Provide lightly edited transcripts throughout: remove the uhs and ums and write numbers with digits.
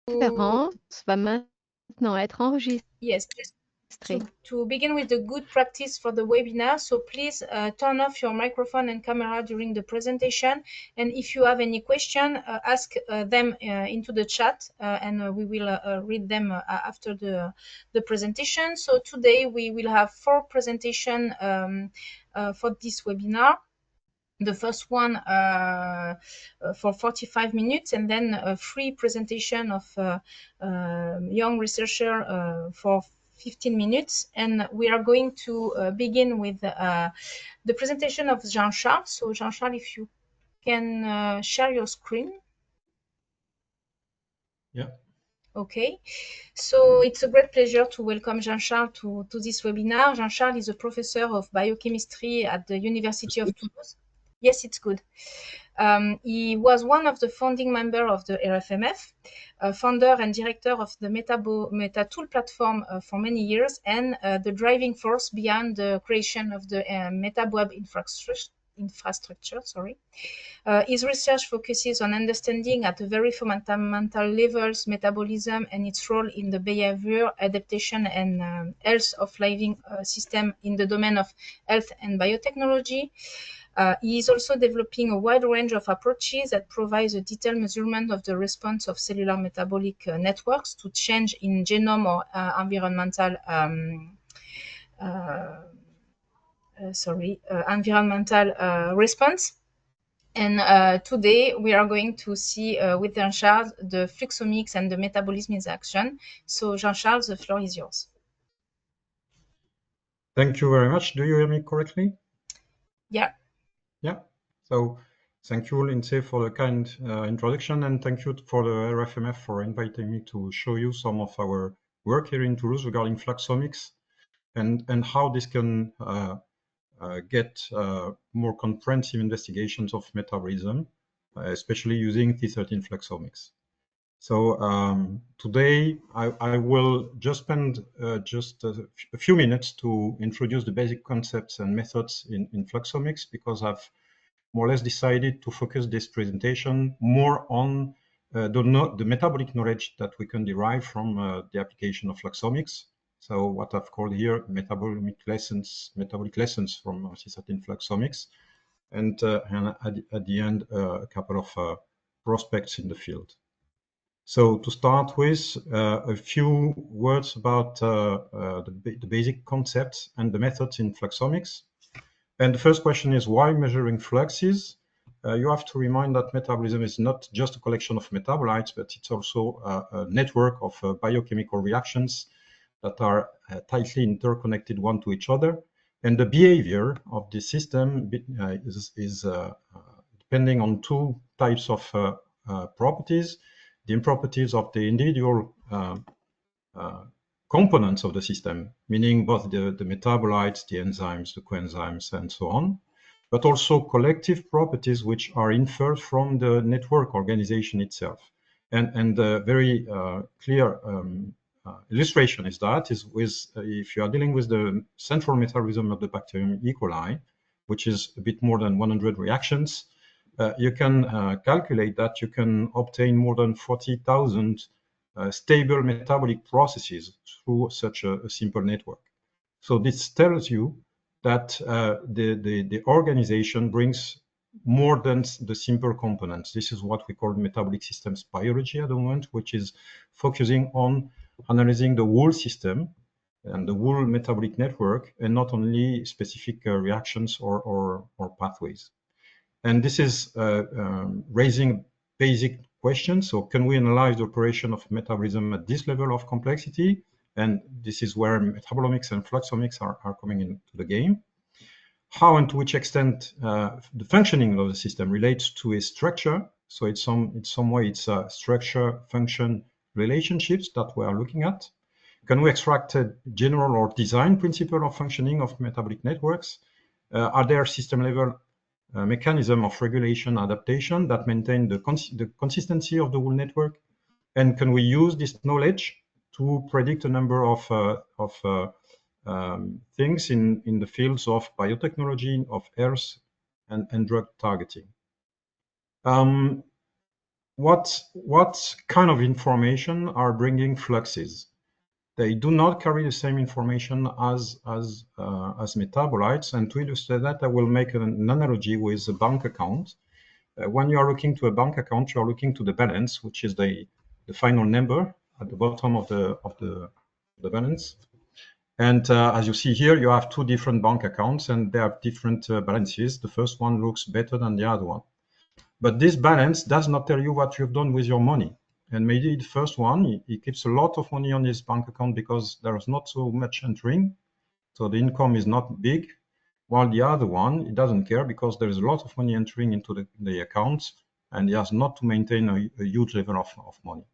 conférence va maintenant être enregistrée. Yes, just to begin with the good practice for the webinar. So please turn off your microphone and camera during the presentation. And if you have any question, ask them into the chat and we will read them after the presentation. So today we will have 4 presentations for this webinar. The first one for 45 minutes, and then a free presentation of young researcher for 15 minutes. And we are going to begin with the presentation of Jean-Charles. So Jean-Charles, if you can share your screen. Yeah. Okay, so it's a great pleasure to welcome Jean-Charles to this webinar. Jean-Charles is a professor of biochemistry at the University of Toulouse. Yes, it's good. He was one of the founding members of the RFMF, founder and director of the MetaboHUB-MetaToul platform for many years, and the driving force behind the creation of the MetaboHUB infrastructure. His research focuses on understanding at a very fundamental levels metabolism and its role in the behavior, adaptation, and health of living system in the domain of health and biotechnology. He is also developing a wide range of approaches that provides a detailed measurement of the response of cellular metabolic networks to change in genome or environmental response. And today we are going to see with Jean-Charles the Fluxomics and the metabolism in action. So Jean-Charles, the floor is yours. Thank you very much. Do you hear me correctly? Yeah. Yeah. So thank you, Lindsay, for the kind introduction, and thank you for the RFMF for inviting me to show you some of our work here in Toulouse regarding Fluxomics and how this can get more comprehensive investigations of metabolism, especially using T13 Fluxomics. So today I will just spend just a few minutes to introduce the basic concepts and methods in Fluxomics, because I've more or less decided to focus this presentation more on the metabolic knowledge that we can derive from the application of Fluxomics. So what I've called here metabolic lessons from T13 Fluxomics, and at the end a couple of prospects in the field. So to start with, a few words about the basic concepts and the methods in Fluxomics. And the first question is, why measuring fluxes? You have to remind that metabolism is not just a collection of metabolites, but it's also a network of biochemical reactions that are tightly interconnected one to each other. And the behavior of the system is depending on 2 types of properties: the properties of the individual components of the system, meaning both the metabolites, the enzymes, the coenzymes, and so on, but also collective properties which are inferred from the network organization itself. And a very clear illustration is if you are dealing with the central metabolism of the bacterium E. coli, which is a bit more than 100 reactions, you can calculate that you can obtain more than 40,000 stable metabolic processes through such a simple network. So this tells you that the organization brings more than the simple components. This is what we call metabolic systems biology at the moment, which is focusing on analyzing the whole system and the whole metabolic network, and not only specific reactions or pathways. And this is raising basic questions. So can we analyze the operation of metabolism at this level of complexity? And this is where metabolomics and fluxomics are coming into the game. How and to which extent the functioning of the system relates to a structure. So in some way it's structure-function relationships that we are looking at. Can we extract a general or design principle of functioning of metabolic networks? Are there system-level mechanism of regulation adaptation that maintain the consistency of the whole network? And can we use this knowledge to predict a number of things in the fields of biotechnology, of health, and drug targeting? what kind of information are bringing fluxes? They do not carry the same information as metabolites. And to illustrate that, I will make an analogy with a bank account. When you are looking to a bank account, you are looking to the balance, which is the final number at the bottom of the balance. And as you see here, you have two different bank accounts, and they have different balances. The first one looks better than the other one. But this balance does not tell you what you've done with your money. And maybe the first one, he keeps a lot of money on his bank account because there is not so much entering. So the income is not big. While the other one, he doesn't care because there is a lot of money entering into the account, and he has not to maintain a huge level of money.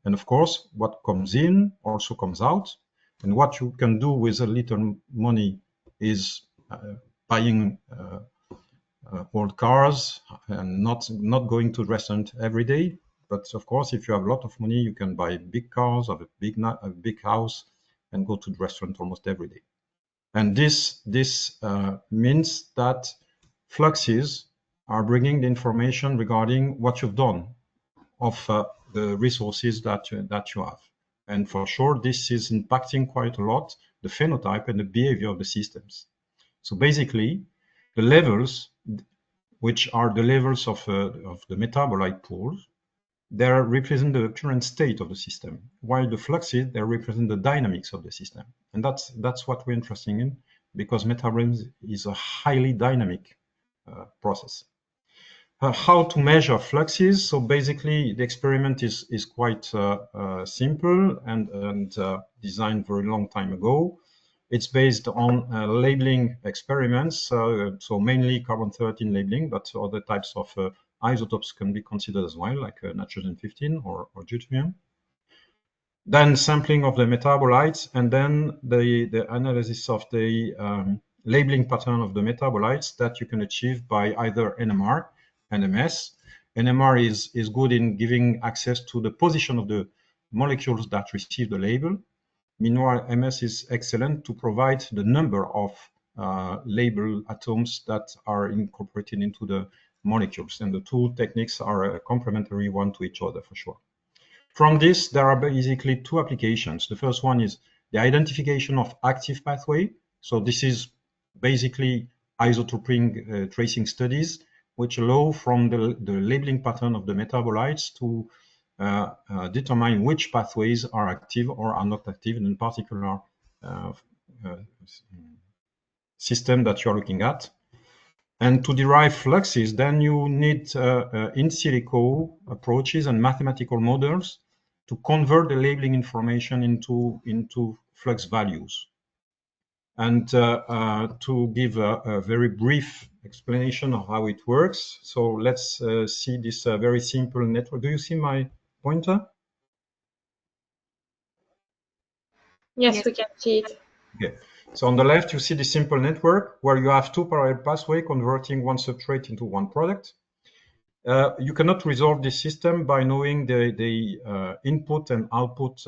And of course, what comes in also comes out. And what you can do with a little money is buying old cars and not going to the restaurant every day. But of course, if you have a lot of money, you can buy big cars, have a big house, and go to the restaurant almost every day. And this means that fluxes are bringing the information regarding what you've done of the resources that you have. And for sure, this is impacting quite a lot the phenotype and the behavior of the systems. So basically, the levels, which are the levels of the metabolite pool, they represent the current state of the system, while the fluxes, they represent the dynamics of the system. And that's what we're interested in, because metabolism is a highly dynamic process. How to measure fluxes? So basically, the experiment is quite simple and designed very long time ago. It's based on labeling experiments, so mainly carbon-13 labeling, but other types of isotopes can be considered as well, like nitrogen-15 or deuterium. Then sampling of the metabolites, and then the analysis of the labeling pattern of the metabolites that you can achieve by either NMR and MS. NMR is good in giving access to the position of the molecules that receive the label. Meanwhile, MS is excellent to provide the number of label atoms that are incorporated into the molecules. And the two techniques are complementary one to each other for sure. From this, there are basically two applications. The first one is the identification of active pathway. So this is basically isotope tracing studies, which allow from the labeling pattern of the metabolites to determine which pathways are active or are not active in a particular system that you're looking at. And to derive fluxes, then you need in silico approaches and mathematical models to convert the labeling information into flux values. And to give a very brief explanation of how it works. So let's see this very simple network. Do you see my pointer? Yes, we can see it. Okay. So on the left, you see the simple network where you have two parallel pathways converting one substrate into one product. You cannot resolve this system by knowing the input and output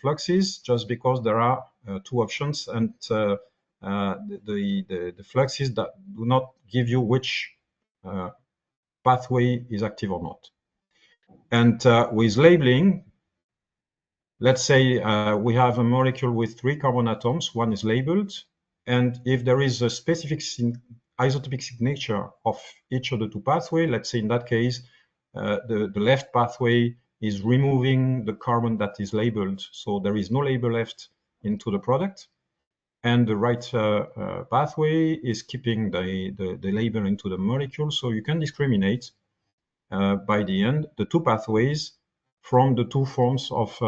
fluxes, just because there are two options, and the fluxes that do not give you which pathway is active or not. And with labeling, let's say we have a molecule with 3 carbon atoms, one is labeled, and if there is a specific isotopic signature of each of the two pathways, let's say in that case, the left pathway is removing the carbon that is labeled, so there is no label left into the product, and the right pathway is keeping the label into the molecule, so you can discriminate by the end the two pathways from the two forms of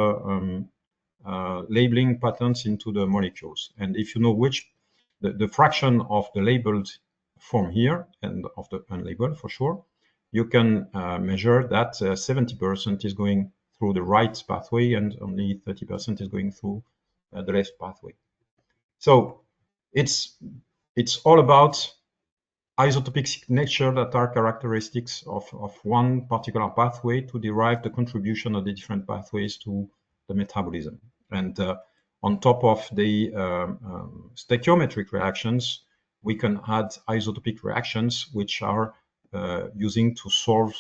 labeling patterns into the molecules. And if you know which, the fraction of the labeled form here and of the unlabeled for sure, you can measure that 70% is going through the right pathway and only 30% is going through the left pathway. So it's all about isotopic signature that are characteristics of one particular pathway to derive the contribution of the different pathways to the metabolism. And on top of the stoichiometric reactions, we can add isotopic reactions, which are using to solve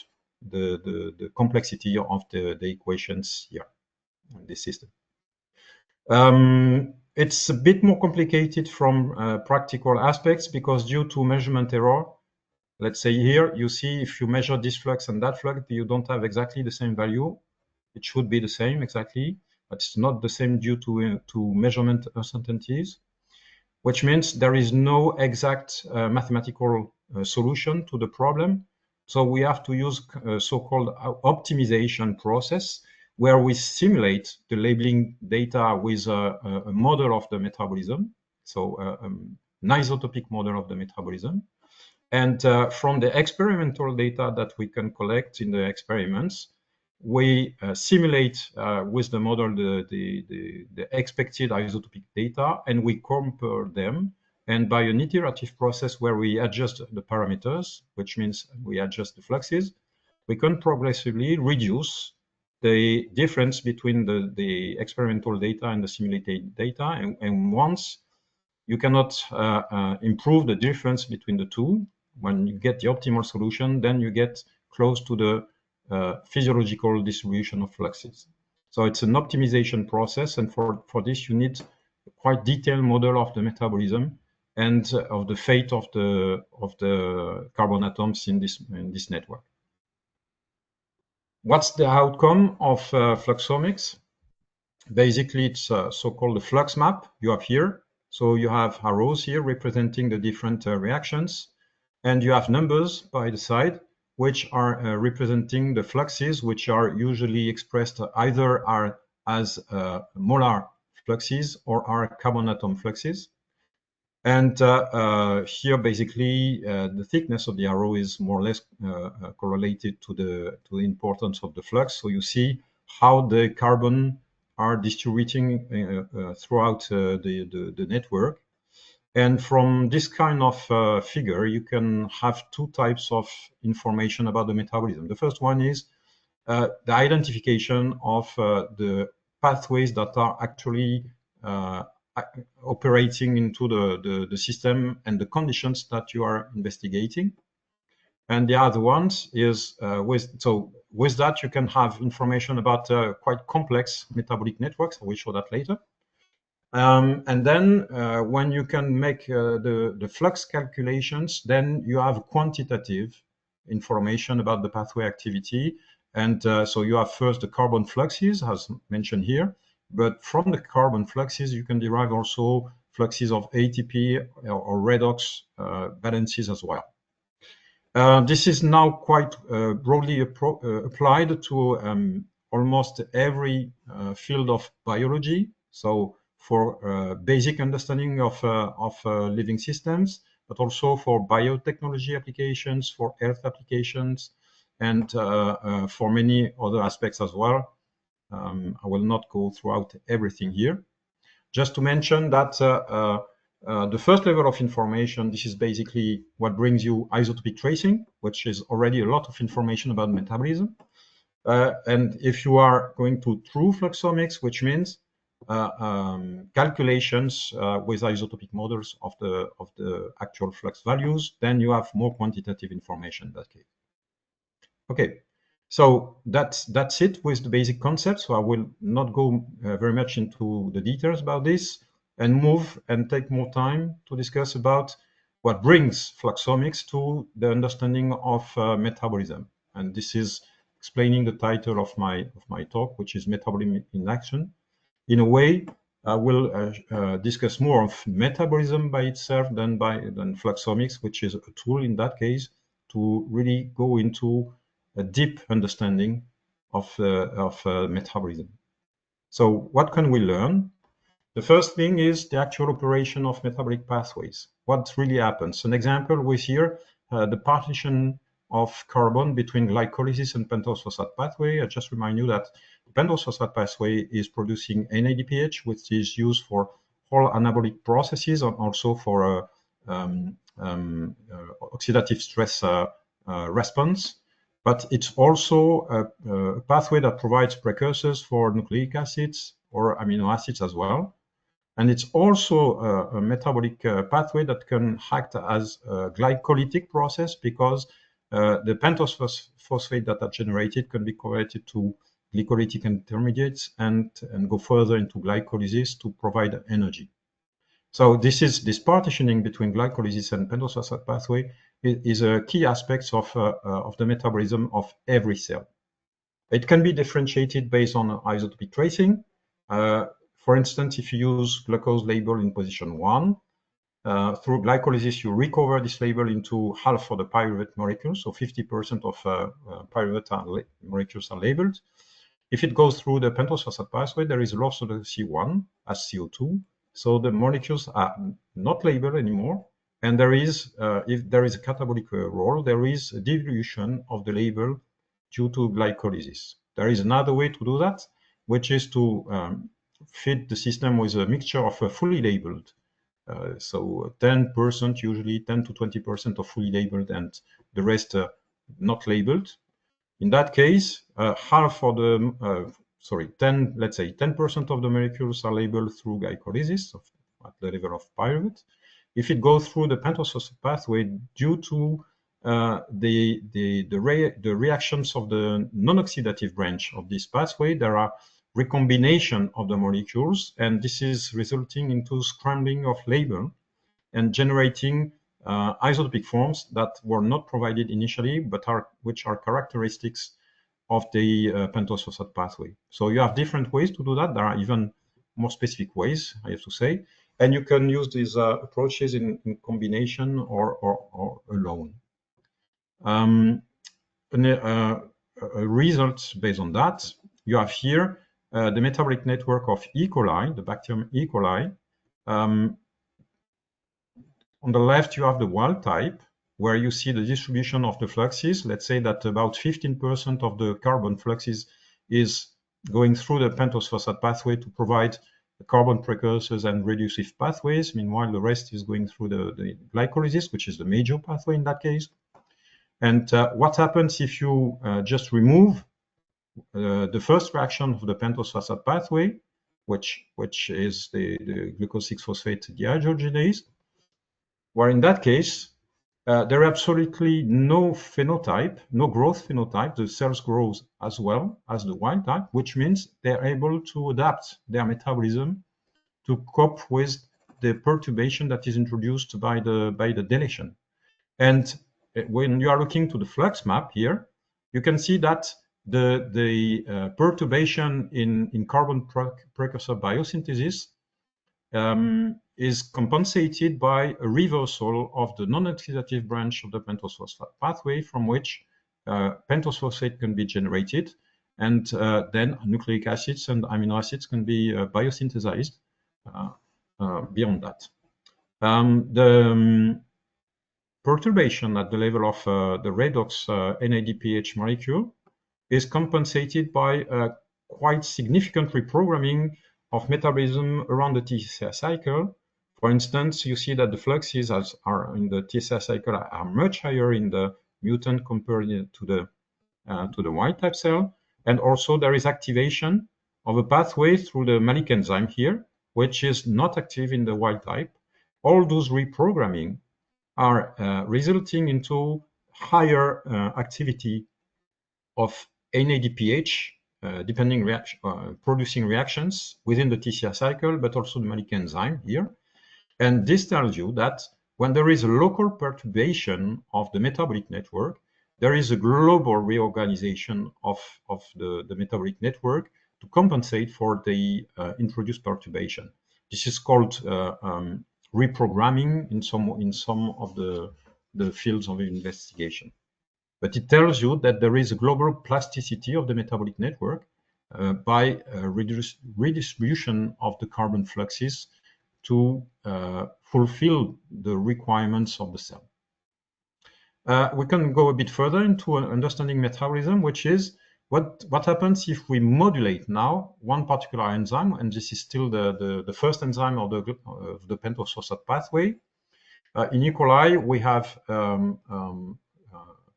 the complexity of the equations here in this system. It's a bit more complicated from practical aspects because due to measurement error, let's say here, you see if you measure this flux and that flux, you don't have exactly the same value. It should be the same exactly, but it's not the same due to measurement uncertainties, which means there is no exact mathematical solution to the problem. So we have to use a so-called optimization process where we simulate the labeling data with a model of the metabolism, so an isotopic model of the metabolism. And from the experimental data that we can collect in the experiments, we simulate with the model the expected isotopic data, and we compare them. And by an iterative process where we adjust the parameters, which means we adjust the fluxes, we can progressively reduce the difference between the experimental data and the simulated data. And once you cannot improve the difference between the two, when you get the optimal solution, then you get close to the physiological distribution of fluxes. So it's an optimization process, and for this you need a quite detailed model of the metabolism and of the fate of the carbon atoms in this network. What's the outcome of Fluxomics? Basically, it's so-called the flux map you have here. So you have arrows here representing the different reactions, and you have numbers by the side, which are representing the fluxes, which are usually expressed either as molar fluxes or are carbon atom fluxes. And here, basically, the thickness of the arrow is more or less correlated to the importance of the flux. So you see how the carbon are distributing throughout the network. And from this kind of figure, you can have two types of information about the metabolism. The first one is the identification of the pathways that are actually operating into the system and the conditions that you are investigating. And the other ones is with that you can have information about quite complex metabolic networks. I will show that later. And then when you can make the flux calculations, then you have quantitative information about the pathway activity. And so you have first the carbon fluxes, as mentioned here. But from the carbon fluxes, you can derive also fluxes of ATP or redox balances as well. This is now quite broadly applied to almost every field of biology. So for basic understanding of living systems, but also for biotechnology applications, for health applications, and for many other aspects as well. I will not go throughout everything here. Just to mention that the first level of information, this is basically what brings you isotopic tracing, which is already a lot of information about metabolism. And if you are going to true fluxomics, which means calculations with isotopic models of the actual flux values, then you have more quantitative information in that case. Okay. So that's it with the basic concept. So I will not go very much into the details about this and move and take more time to discuss about what brings Fluxomics to the understanding of metabolism. And this is explaining the title of my talk, which is Metabolism in Action. In a way, I will discuss more of metabolism by itself than Fluxomics, which is a tool in that case to really go into a deep understanding of metabolism. So what can we learn? The first thing is the actual operation of metabolic pathways. What really happens? An example with here, the partition of carbon between glycolysis and pentose phosphate pathway. I just remind you that the pentose phosphate pathway is producing NADPH, which is used for all anabolic processes and also for oxidative stress response. But it's also a pathway that provides precursors for nucleic acids or amino acids as well. And it's also a metabolic pathway that can act as a glycolytic process because the pentose phosphate that are generated can be converted to glycolytic intermediates and go further into glycolysis to provide energy. So this partitioning between glycolysis and pentose phosphate pathway is a key aspect of the metabolism of every cell. It can be differentiated based on isotopic tracing. For instance, if you use glucose label in position 1, through glycolysis, you recover this label into half of the pyruvate molecules, so 50% of pyruvate molecules are labeled. If it goes through the pentose phosphate pathway, there is loss of the C1 as CO2, so the molecules are not labeled anymore. And there is, if there is a catabolic role, there is a dilution of the label due to glycolysis. There is another way to do that, which is to feed the system with a mixture of fully labeled. So 10%, usually 10 to 20% of fully labeled and the rest not labeled. In that case, half of the, let's say 10% of the molecules are labeled through glycolysis at the level of pyruvate. If it goes through the pentose phosphate pathway, due to the reactions of the non-oxidative branch of this pathway, there are recombination of the molecules, and this is resulting into scrambling of label and generating isotopic forms that were not provided initially, but which are characteristics of the pentose phosphate pathway. So you have different ways to do that. There are even more specific ways, I have to say, and you can use these approaches in combination or alone. Results based on that, you have here the metabolic network of E. coli, the bacterium E. coli. On the left, you have the wild type, where you see the distribution of the fluxes. Let's say that about 15% of the carbon fluxes is going through the pentose phosphate pathway to provide the carbon precursors and reducive pathways. Meanwhile, the rest is going through the glycolysis, which is the major pathway in that case. And what happens if you just remove the first reaction of the pentose phosphate pathway, which is the glucose 6-phosphate dehydrogenase? Where in that case, there are absolutely no phenotype, no growth phenotype. The cells grow as well as the wild type, which means they're able to adapt their metabolism to cope with the perturbation that is introduced by the deletion. And when you are looking to the flux map here, you can see that the perturbation in carbon precursor biosynthesis is compensated by a reversal of the non-oxidative branch of the pentose phosphate pathway, from which pentose phosphate can be generated, and then nucleic acids and amino acids can be biosynthesized beyond that. The perturbation at the level of the redox NADPH molecule is compensated by a quite significant reprogramming of metabolism around the TCR cycle. For instance, you see that the fluxes are in the TCR cycle are much higher in the mutant compared to the wild type cell, and also there is activation of a pathway through the malic enzyme here, which is not active in the wild type. All those reprogramming are resulting into higher activity of NADPH, producing reactions within the TCR cycle, but also the malic enzyme here. And this tells you that when there is a local perturbation of the metabolic network, there is a global reorganization of the metabolic network to compensate for the introduced perturbation. This is called reprogramming in some of the fields of investigation. But it tells you that there is a global plasticity of the metabolic network by redistribution of the carbon fluxes to fulfill the requirements of the cell. We can go a bit further into understanding metabolism, which is what happens if we modulate now one particular enzyme, and this is still the first enzyme of the pentose phosphate pathway. In E. coli, we have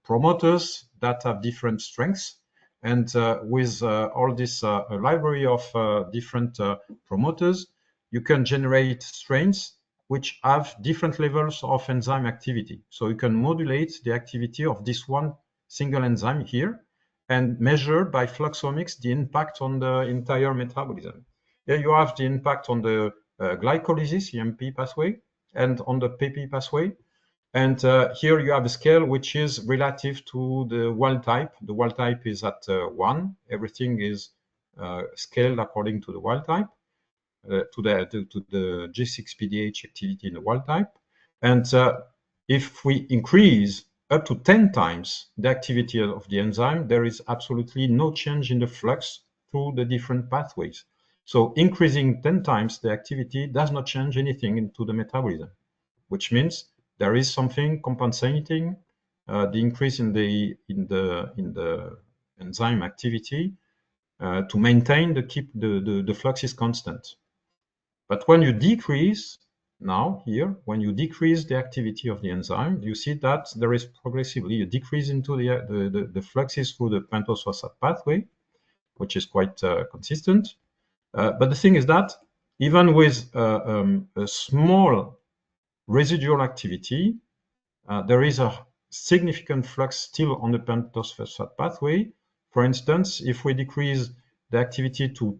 promoters that have different strengths, and with all this library of different promoters, you can generate strains which have different levels of enzyme activity. So you can modulate the activity of this one single enzyme here and measure by Fluxomics the impact on the entire metabolism. Here you have the impact on the glycolysis, EMP pathway, and on the PP pathway. And here you have a scale which is relative to the wild type. The wild type is at 1. Everything is scaled according to the wild type, to the G6PDH activity in the wild type. And if we increase up to 10 times the activity of the enzyme, there is absolutely no change in the flux through the different pathways. So increasing 10 times the activity does not change anything into the metabolism, which means there is something compensating the increase in the enzyme activity to maintain the flux is constant. But when you decrease now here, when you decrease the activity of the enzyme, you see that there is progressively a decrease into the fluxes through the pentose phosphate pathway, which is quite consistent. But the thing is that even with a small residual activity, there is a significant flux still on the pentose phosphate pathway. For instance, if we decrease the activity to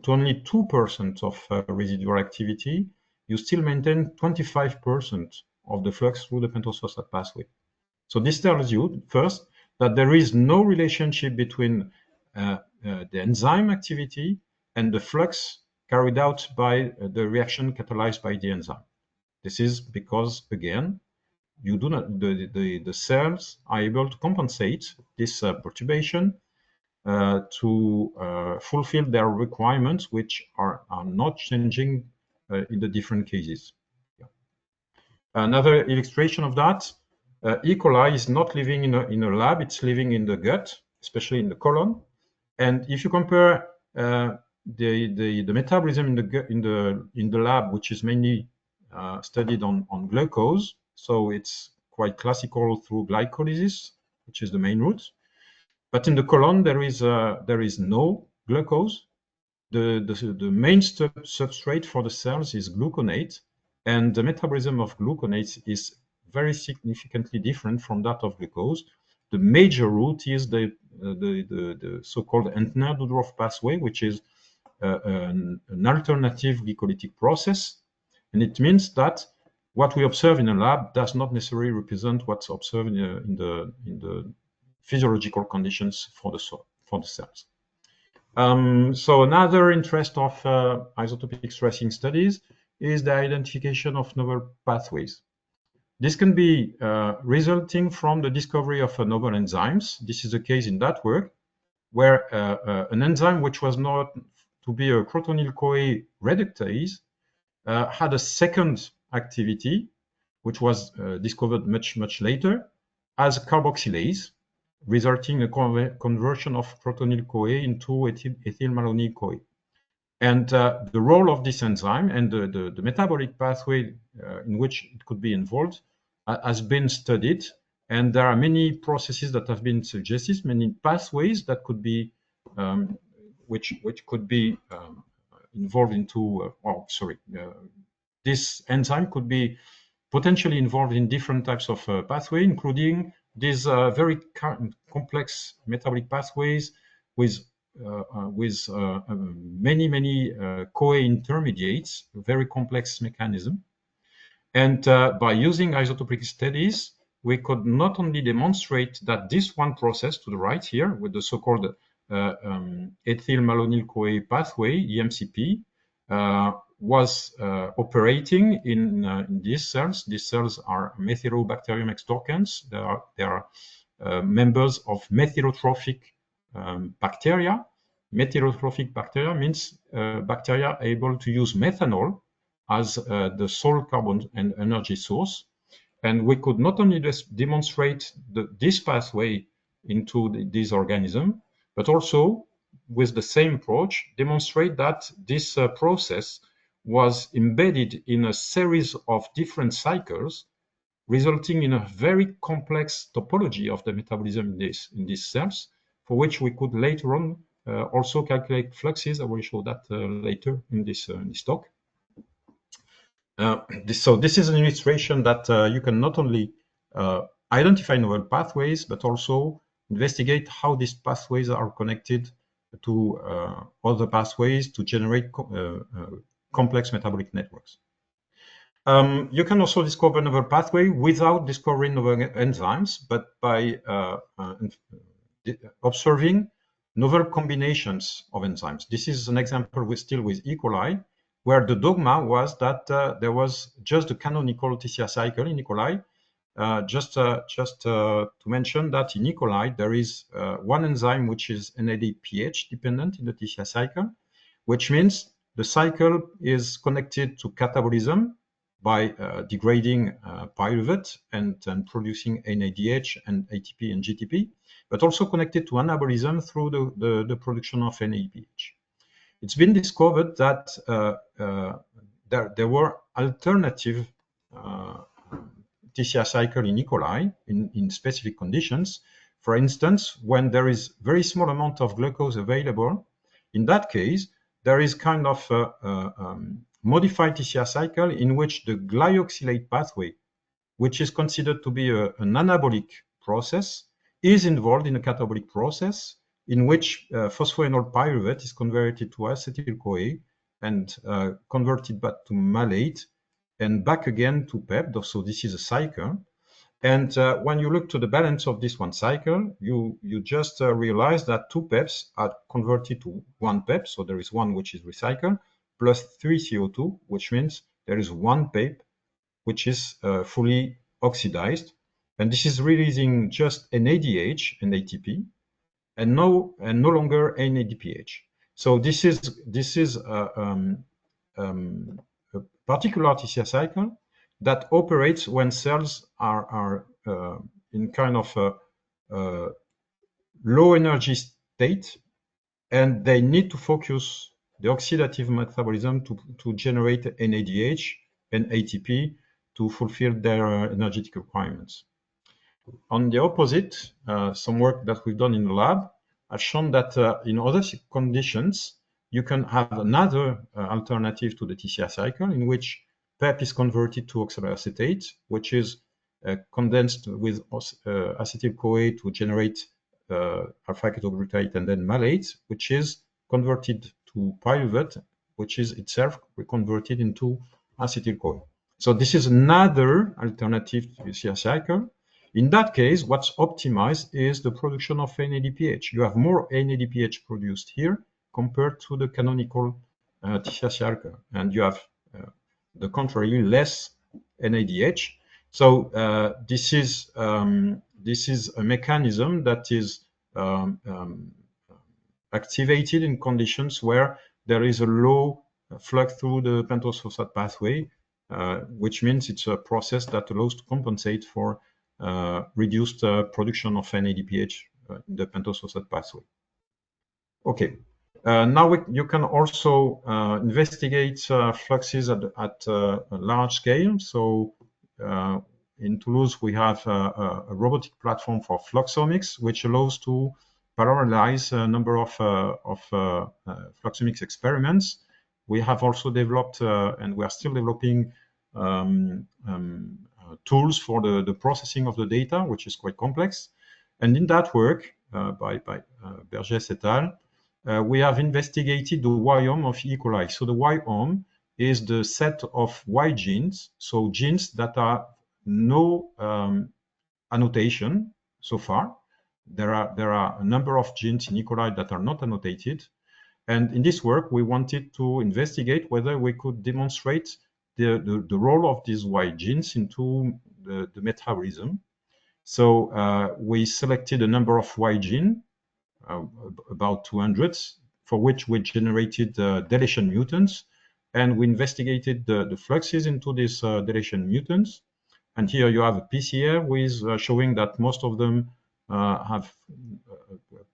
only 2% of residual activity, you still maintain 25% of the flux through the pentose phosphate pathway. So this tells you, first, that there is no relationship between the enzyme activity and the flux carried out by the reaction catalyzed by the enzyme. This is because, again, you do not, the cells are able to compensate this perturbation to fulfill their requirements, which are not changing in the different cases. Yeah. Another illustration of that, E. coli is not living in a lab, it's living in the gut, especially in the colon. And if you compare the metabolism in the lab, which is mainly studied on glucose, so it's quite classical through glycolysis, which is the main route. But in the colon, there is no glucose. The main substrate for the cells is gluconate, and the metabolism of gluconate is very significantly different from that of glucose. The major route is the so-called Entner-Dudroff pathway, which is an alternative glycolytic process, and it means that what we observe in a lab does not necessarily represent what's observed in the physiological conditions for the cells. So another interest of isotopic stressing studies is the identification of novel pathways. This can be resulting from the discovery of novel enzymes. This is the case in that work, where an enzyme which was not to be a crotonyl-CoA reductase had a second activity, which was discovered much later, as carboxylase, resulting in a conversion of crotonyl-CoA into ethyl-malonyl-CoA. And the role of this enzyme and the metabolic pathway in which it could be involved has been studied. And there are many processes that have been suggested, many pathways that could be, which could be involved into, this enzyme could be potentially involved in different types of pathway, including these very complex metabolic pathways with many CoA intermediates, very complex mechanism. And by using isotopic studies, we could not only demonstrate that this one process to the right here with the so-called ethyl-malonyl-CoA pathway, EMCP, was operating in these cells. These cells are Methylobacterium extorquens. They are members of methylotrophic bacteria. Methylotrophic bacteria means bacteria able to use methanol as the sole carbon and energy source. And we could not only just demonstrate this pathway into these organisms, but also with the same approach, demonstrate that this process was embedded in a series of different cycles, resulting in a very complex topology of the metabolism in these cells, for which we could later on also calculate fluxes. I will show that later in this talk. So this is an illustration that you can not only identify novel pathways, but also investigate how these pathways are connected to other pathways to generate complex metabolic networks. You can also discover novel pathway without discovering novel enzymes, but by observing novel combinations of enzymes. This is an example still with E. coli, where the dogma was that there was just the canonical TCR cycle in E. coli. Just to mention that in E. coli, there is one enzyme which is NADPH dependent in the TCR cycle, which means the cycle is connected to catabolism by degrading pyruvate and producing NADH and ATP and GTP, but also connected to anabolism through the production of NADPH. It's been discovered that there were alternative TCR cycle in E. coli in specific conditions. For instance, when there is very small amount of glucose available, in that case, there is kind of a modified TCR cycle in which the glyoxylate pathway, which is considered to be an anabolic process, is involved in a catabolic process in which phosphoenol pyruvate is converted to acetyl-CoA and converted back to malate and back again to PEP. So this is a cycle. And when you look to the balance of this one cycle, you just realize that two PEPs are converted to one PEP. So there is one which is recycled plus 3 CO2, which means there is one PEP which is fully oxidized. And this is releasing just NADH and ATP and no longer NADPH. So this is a particular TCR cycle that operates when cells are in kind of a low energy state, and they need to focus the oxidative metabolism to generate NADH and ATP to fulfill their energetic requirements. On the opposite, some work that we've done in the lab has shown that in other conditions, you can have another alternative to the TCR cycle in which PEP is converted to oxaloacetate, which is condensed with acetyl-CoA to generate alpha-ketoglutarate and then malate, which is converted to pyruvate, which is itself converted into acetyl-CoA. So this is another alternative to the TCR cycle. In that case, what's optimized is the production of NADPH. You have more NADPH produced here compared to the canonical TCR cycle, and you have the contrary, less NADH. So this is a mechanism that is activated in conditions where there is a low flux through the pentose phosphate pathway, which means it's a process that allows to compensate for reduced production of NADPH in the pentose phosphate pathway. Okay. Now you can also investigate fluxes at a large scale. So in Toulouse, we have a robotic platform for Fluxomics, which allows to parallelize a number of Fluxomics experiments. We have also developed, and we are still developing, tools for the processing of the data, which is quite complex. And in that work by Bergès et al., we have investigated the Y-ome of E. coli. So the Y-ome is the set of Y genes, so genes that are no annotation so far. There are a number of genes in E. coli that are not annotated. And in this work, we wanted to investigate whether we could demonstrate the role of these Y genes into the metabolism. So we selected a number of Y genes, about 200, for which we generated deletion mutants, and we investigated the fluxes into these deletion mutants. And here you have a PCR with showing that most of them have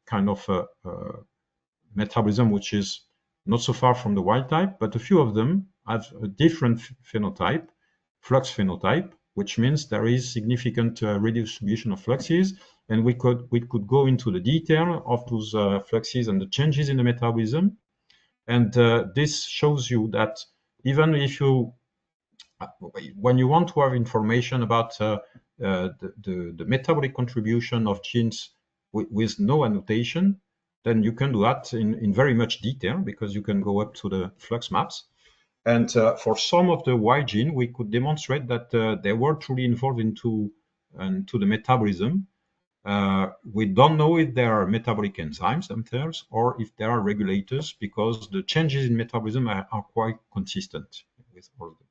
kind of a metabolism which is not so far from the wild type, but a few of them have a different phenotype, flux phenotype, which means there is significant redistribution of fluxes. And we could go into the detail of those fluxes and the changes in the metabolism. And this shows you that even if you when you want to have information about the metabolic contribution of genes with no annotation, then you can do that in very much detail, because you can go up to the flux maps. And for some of the Y gene, we could demonstrate that they were truly involved into the metabolism. We don't know if there are metabolic enzymes themselves or if there are regulators, because the changes in metabolism are quite consistent with all of them.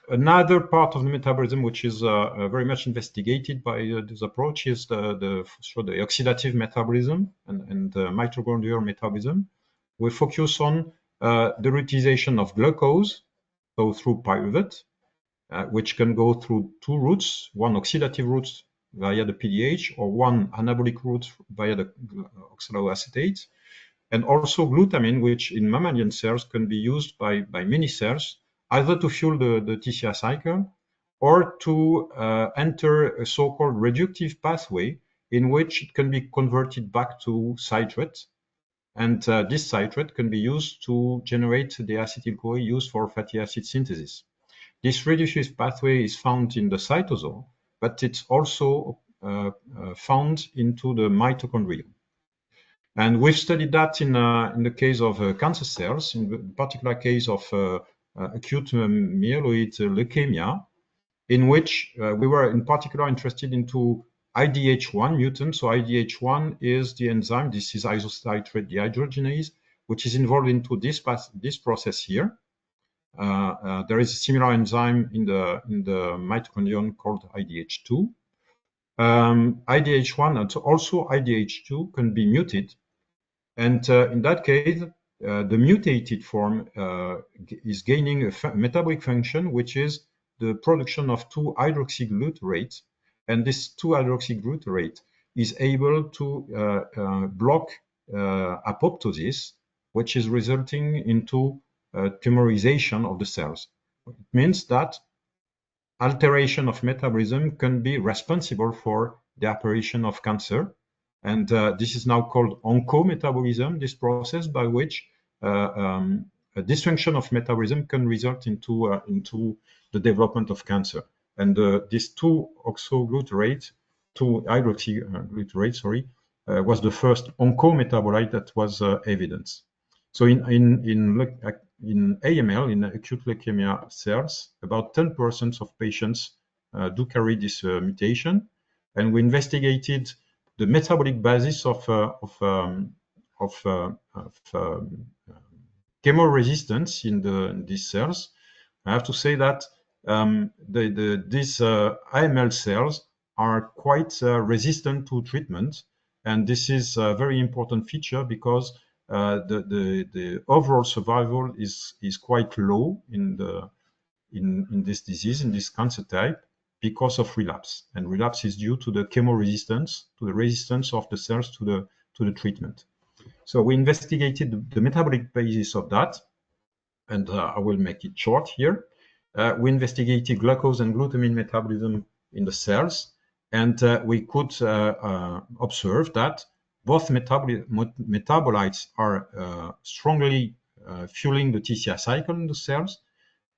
Another part of the metabolism, which is very much investigated by this approach, is the oxidative metabolism and mitochondrial metabolism. We focus on the utilization of glucose, so through pyruvate, which can go through two routes: one oxidative route via the PDH, or one anabolic route via the oxaloacetate, and also glutamine, which in mammalian cells can be used by many cells, either to fuel the TCR cycle or to enter a so-called reductive pathway in which it can be converted back to citrate. And this citrate can be used to generate the acetyl-CoA used for fatty acid synthesis. This reductive pathway is found in the cytosol, but it's also found into the mitochondria. And we've studied that in the case of cancer cells, in the particular case of acute myeloid leukemia, in which we were in particular interested into IDH1 mutant. So IDH1 is the enzyme, this is isocitrate dehydrogenase, which is involved into this process here. There is a similar enzyme in the mitochondrion called IDH2. IDH1 and also IDH2 can be muted. And in that case, the mutated form is gaining a metabolic function, which is the production of 2-hydroxyglutarate. And this 2-hydroxyglutarate is able to block apoptosis, which is resulting into tumorization of the cells. It means that alteration of metabolism can be responsible for the apparition of cancer. And this is now called oncometabolism, this process by which a dysfunction of metabolism can result into the development of cancer. And this 2-hydroxyglutarate, was the first oncometabolite that was evidenced. So in AML, in acute leukemia cells, about 10% of patients do carry this mutation, and we investigated the metabolic basis of chemoresistance in these cells. I have to say that these AML cells are quite resistant to treatment, and this is a very important feature because the overall survival is quite low in this disease, in this cancer type, because of relapse. And relapse is due to the chemoresistance, to the resistance of the cells to the treatment. So we investigated the metabolic basis of that, and I will make it short here. We investigated glucose and glutamine metabolism in the cells, and we could observe that both metabolites are strongly fueling the TCR cycle in the cells,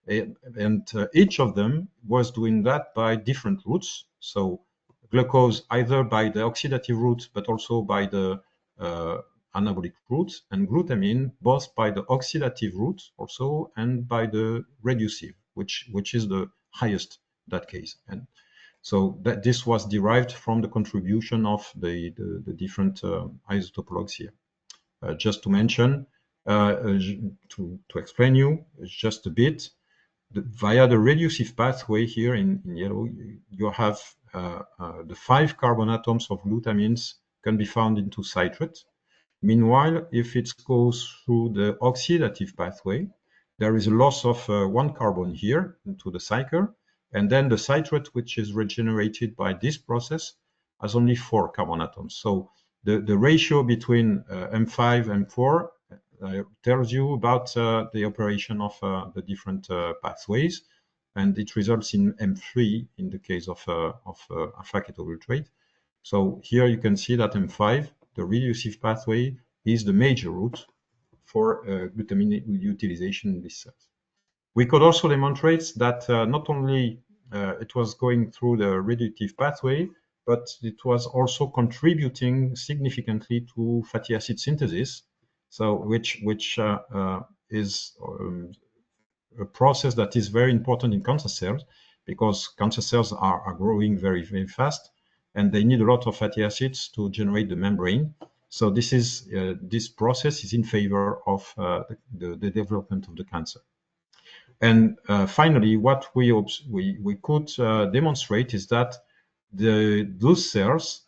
and each of them was doing that by different routes. So glucose either by the oxidative route, but also by the anabolic route, and glutamine both by the oxidative route also and by the reducive, which is the highest in that case. And so that this was derived from the contribution of the different isotopologues here. Just to mention, to explain you just a bit, via the reducive pathway here in yellow, you have the 5 carbon atoms of glutamines can be found into citrate. Meanwhile, if it goes through the oxidative pathway, there is a loss of 1 carbon here into the cycle, and then the citrate, which is regenerated by this process, has only 4 carbon atoms. So the ratio between M5 and M4 tells you about the operation of the different pathways, and it results in M3 in the case of alpha-ketoglutarate. So here you can see that M5, the reducive pathway, is the major route for glutamine utilization in these cells. We could also demonstrate that not only it was going through the reductive pathway, but it was also contributing significantly to fatty acid synthesis. So which is a process that is very important in cancer cells, because cancer cells are growing very, very fast, and they need a lot of fatty acids to generate the membrane. So this is this process is in favor of the development of the cancer. And finally, what we could demonstrate is that those cells,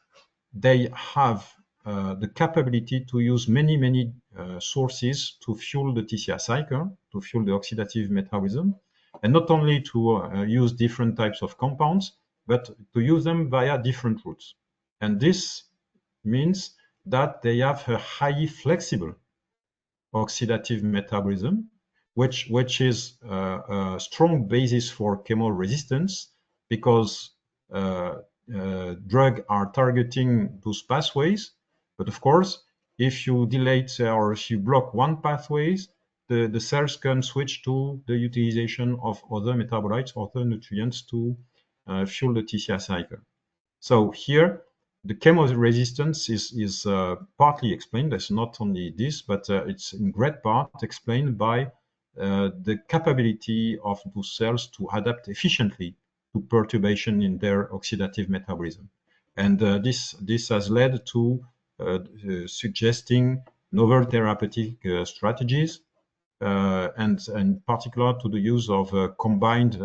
they have the capability to use many sources to fuel the TCR cycle, to fuel the oxidative metabolism, and not only to use different types of compounds, but to use them via different routes. And this means that they have a highly flexible oxidative metabolism, which is a strong basis for chemo resistance, because drugs are targeting those pathways. But of course, if you delete or if you block one pathways, the cells can switch to the utilization of other metabolites, other nutrients to fuel the TCR cycle. So here, the chemo resistance is partly explained. It's not only this, but it's in great part explained by the capability of those cells to adapt efficiently to perturbation in their oxidative metabolism. And this has led to suggesting novel therapeutic strategies, and in particular to the use of combined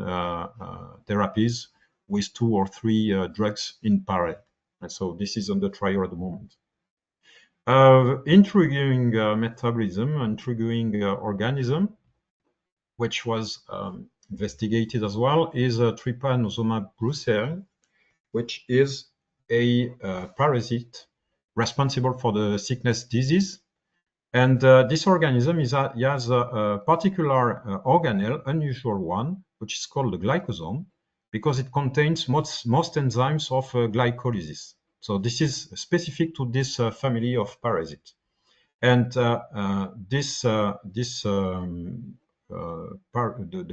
therapies with 2 or 3 drugs in parallel. And so this is under trial at the moment. Intriguing metabolism, intriguing organism, which was investigated as well, is Trypanosoma brucei, which is a parasite responsible for the sickness disease. And this organism has a particular organelle, unusual one, which is called the glycosome, because it contains most enzymes of glycolysis. So this is specific to this family of parasites. And the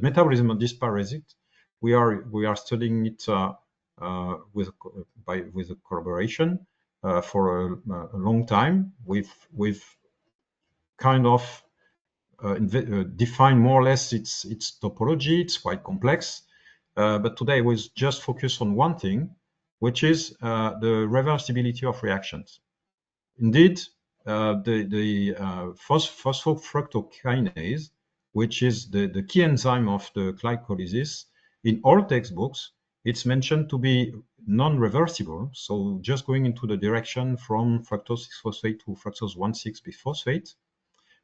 metabolism of this parasite, we are studying it with a collaboration for a long time. We've kind of define more or less its topology. It's quite complex, but today we just focus on one thing, which is the reversibility of reactions. Indeed, the phosphofructokinase, which is the key enzyme of the glycolysis, in all textbooks, it's mentioned to be non-reversible, so just going into the direction from fructose 6-phosphate to fructose 1,6-biphosphate.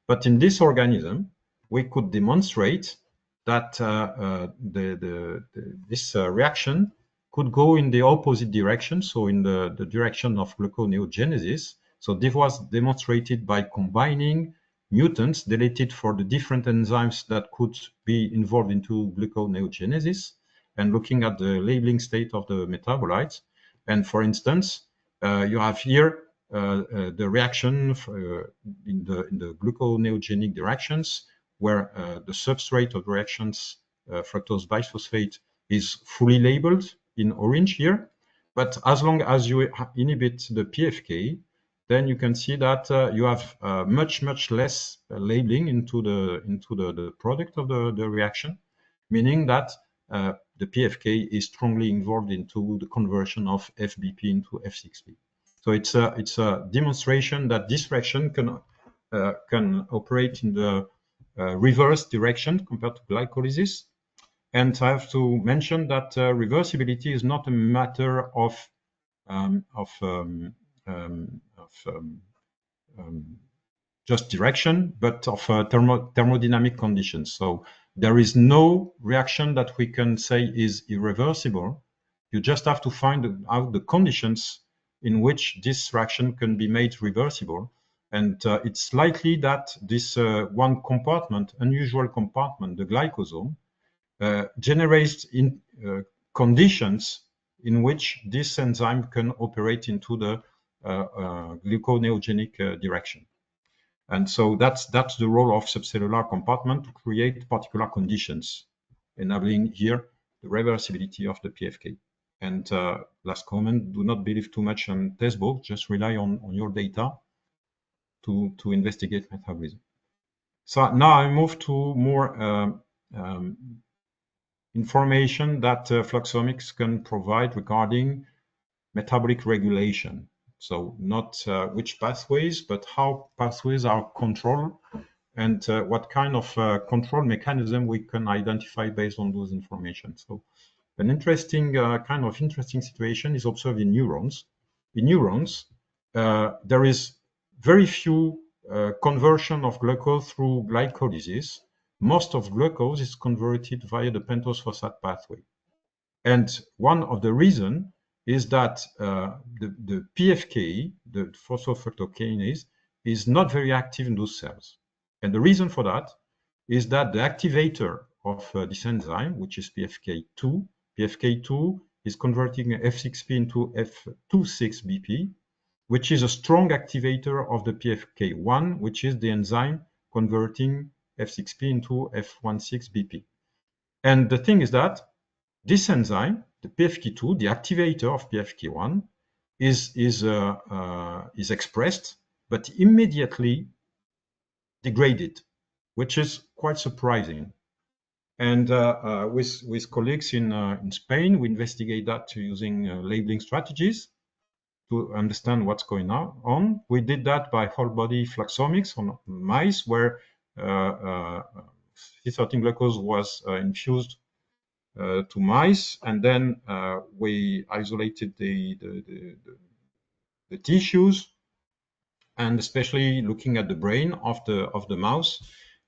But in this organism, we could demonstrate that this reaction could go in the opposite direction, so in the direction of gluconeogenesis. So this was demonstrated by combining mutants deleted for the different enzymes that could be involved into gluconeogenesis, and looking at the labeling state of the metabolites. And for instance, you have here the reaction in the gluconeogenic directions, where the substrate of reactions, fructose biphosphate, is fully labeled in orange here. But as long as you inhibit the PFK, then you can see that you have much less labeling into the product of the reaction, meaning that the PFK is strongly involved into the conversion of FBP into F6P. So it's a demonstration that this reaction can operate in the reverse direction compared to glycolysis. And I have to mention that reversibility is not a matter of just direction, but of thermodynamic conditions. So there is no reaction that we can say is irreversible. You just have to find out the conditions in which this reaction can be made reversible. And it's likely that this one compartment, unusual compartment, the glycosome, generates in conditions in which this enzyme can operate into the gluconeogenic direction. And so that's the role of subcellular compartment to create particular conditions, enabling here the reversibility of the PFK. And last comment, do not believe too much on test book, just rely on your data to investigate metabolism. So now I move to more information that Fluxomics can provide regarding metabolic regulation. So not which pathways, but how pathways are controlled and what kind of control mechanism we can identify based on those information. So an interesting kind of interesting situation is observed in neurons. In neurons, there is very few conversion of glucose through glycolysis. Most of glucose is converted via the pentose phosphate pathway. And one of the reasons is that the PFK, the phosphofructokinase, is not very active in those cells. And the reason for that is that the activator of this enzyme, which is PFK2, PFK2 is converting F6P into F26BP, which is a strong activator of the PFK1, which is the enzyme converting F6P into F16BP. And the thing is that this enzyme, the PFK2, the activator of PFK1, is expressed, but immediately degraded, which is quite surprising. And with colleagues in Spain, we investigate that using labeling strategies to understand what's going on. We did that by whole body fluxomics on mice, where C13 glucose was infused to mice, and then we isolated the tissues, and especially looking at the brain of the mouse.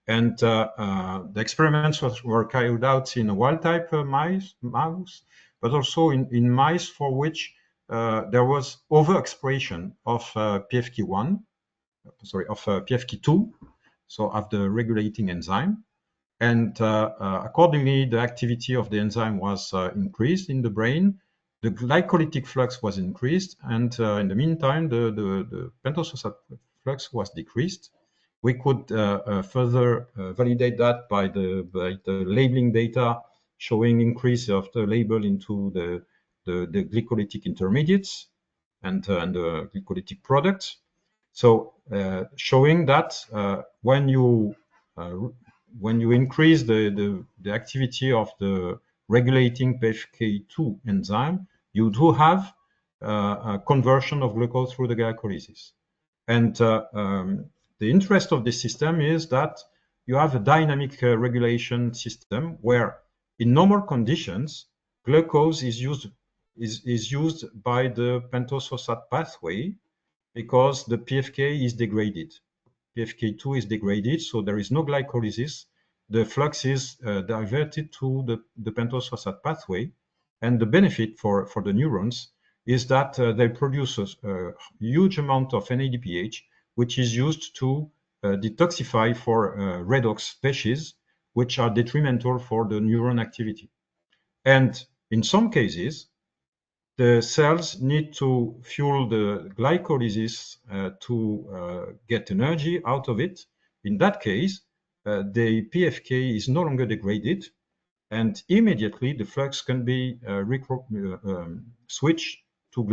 And the experiments were carried out in a wild-type mouse, but also in mice for which there was overexpression of PFK2, so of the regulating enzyme. And accordingly, the activity of the enzyme was increased in the brain. The glycolytic flux was increased, and in the meantime, the pentose phosphate flux was decreased. We could further validate that by the labeling data showing increase of the label into the glycolytic intermediates and the glycolytic products. So showing that when you increase the activity of the regulating PFK2 enzyme, you do have a conversion of glucose through the glycolysis. And the interest of this system is that you have a dynamic regulation system where in normal conditions, glucose is used by the pentose phosphate pathway because the PFK is degraded. PFK2 is degraded, so there is no glycolysis. The flux is diverted to the pentose phosphate pathway. And the benefit for the neurons is that they produce a huge amount of NADPH, which is used to detoxify for redox species, which are detrimental for the neuron activity. And in some cases, the cells need to fuel the glycolysis to get energy out of it. In that case, the PFK is no longer degraded, and immediately the flux can be switched to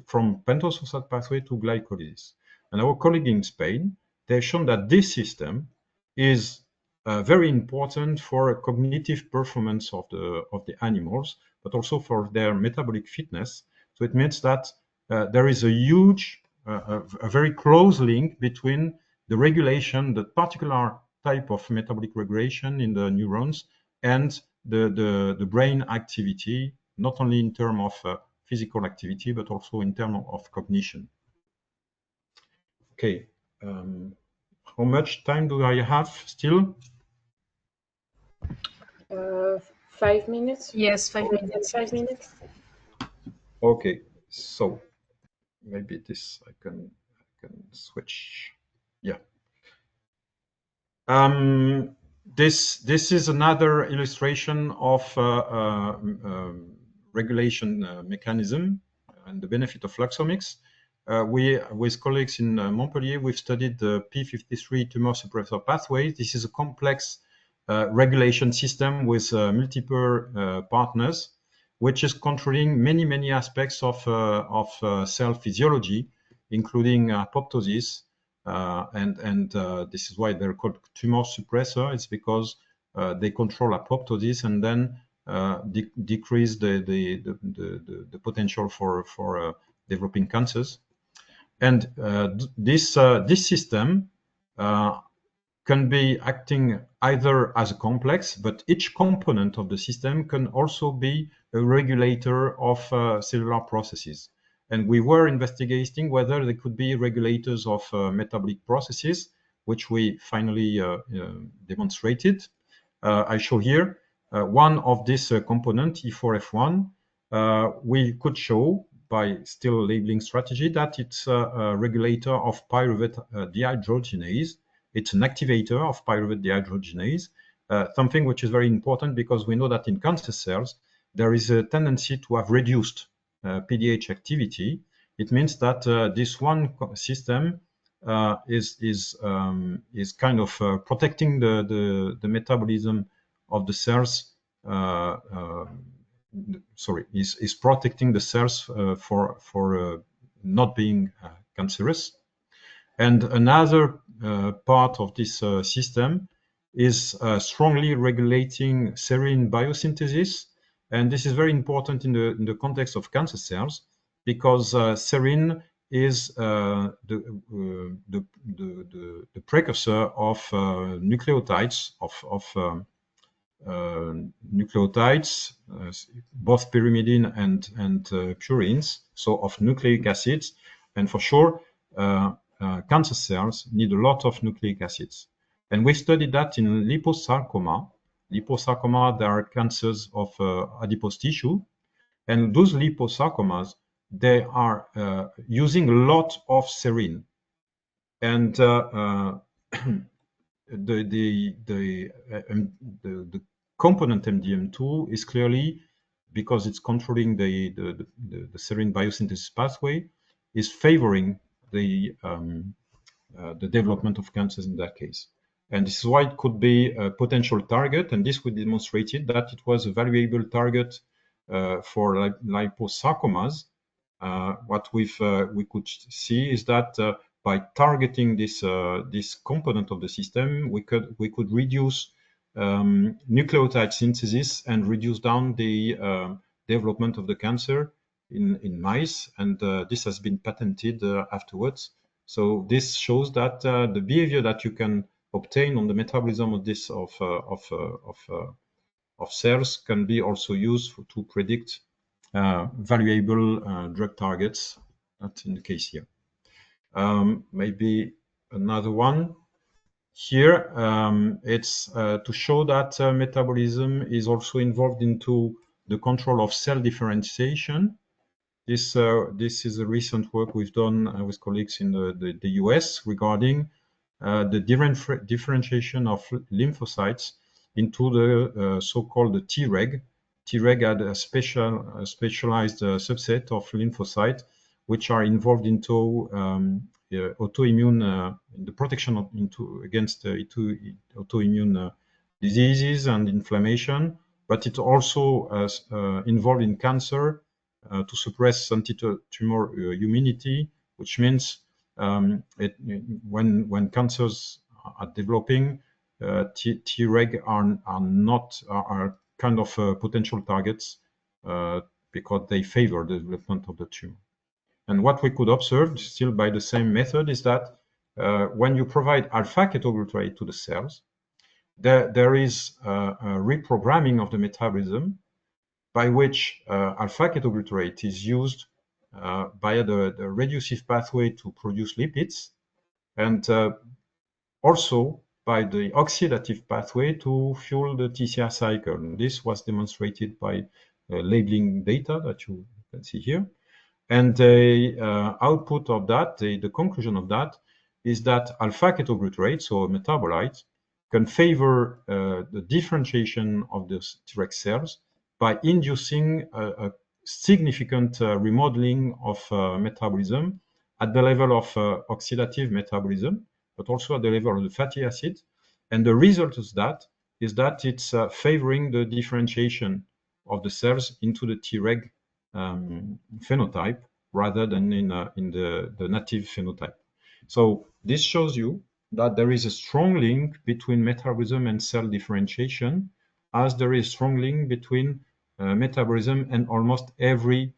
from pentose phosphate pathway to glycolysis. And our colleague in Spain, they've shown that this system is very important for cognitive performance of the animals, but also for their metabolic fitness. So it means that there is a huge, a very close link between the regulation, the particular type of metabolic regulation in the neurons, and the brain activity, not only in terms of physical activity, but also in terms of cognition. Okay, how much time do I have still? 5 minutes? Yes, 5 minutes. 5 minutes. Okay, so maybe this I can switch. Yeah. This is another illustration of regulation mechanism and the benefit of Fluxomics. with colleagues in Montpellier, we've studied the p53 tumor suppressor pathway. This is a complex regulation system with multiple partners, which is controlling many aspects of cell physiology, including apoptosis, and this is why they're called tumor suppressor. It's because they control apoptosis and then decrease the potential for developing cancers. And this system can be acting either as a complex, but each component of the system can also be a regulator of cellular processes. And we were investigating whether they could be regulators of metabolic processes, which we finally demonstrated. I show here one of this component, E4F1. We could show by still labeling strategy that it's a regulator of pyruvate dehydrogenase. It's an activator of pyruvate dehydrogenase, something which is very important because we know that in cancer cells, there is a tendency to have reduced PDH activity. It means that this one system is kind of protecting the metabolism of the cells. Is protecting the cells for not being cancerous. And another part of this system is strongly regulating serine biosynthesis. And this is very important in the context of cancer cells because serine is the precursor of nucleotides, both pyrimidine and purines, so of nucleic acids. And for sure, cancer cells need a lot of nucleic acids. And we studied that in liposarcoma. Liposarcoma, there are cancers of adipose tissue. And those liposarcomas, they are using a lot of serine. And the component MDM2 is clearly, because it's controlling the serine biosynthesis pathway, is favoring the development of cancers in that case. And this is why it could be a potential target. And this we demonstrated that it was a valuable target for liposarcomas. What we could see is that by targeting this component of the system, we could reduce nucleotide synthesis and reduce down the development of the cancer in mice, and this has been patented afterwards. So this shows that the behavior that you can obtain on the metabolism of this of cells can be also used to predict valuable drug targets. Not in the case here. Maybe another one. Here, it's to show that metabolism is also involved into the control of cell differentiation. This is a recent work we've done with colleagues in the US regarding the differentiation of lymphocytes into the so-called Treg. Treg had a specialized subset of lymphocytes which are involved into autoimmune, the protection against autoimmune diseases and inflammation, but it's also involved in cancer to suppress anti-tumor immunity, which means when cancers are developing, Treg are kind of potential targets because they favor the development of the tumor. And what we could observe, still by the same method, is that when you provide alpha-ketoglutarate to the cells, there is a reprogramming of the metabolism by which alpha-ketoglutarate is used via the reducive pathway to produce lipids, and also by the oxidative pathway to fuel the TCR cycle. And this was demonstrated by labeling data that you can see here. And the output of that, the conclusion of that, is that alpha-ketoglutarate, so a metabolite, can favor the differentiation of the Treg cells by inducing a significant remodeling of metabolism at the level of oxidative metabolism, but also at the level of the fatty acid. And the result of that is that it's favoring the differentiation of the cells into the Treg phenotype rather than in the native phenotype. So this shows you that there is a strong link between metabolism and cell differentiation, as there is a strong link between metabolism and almost every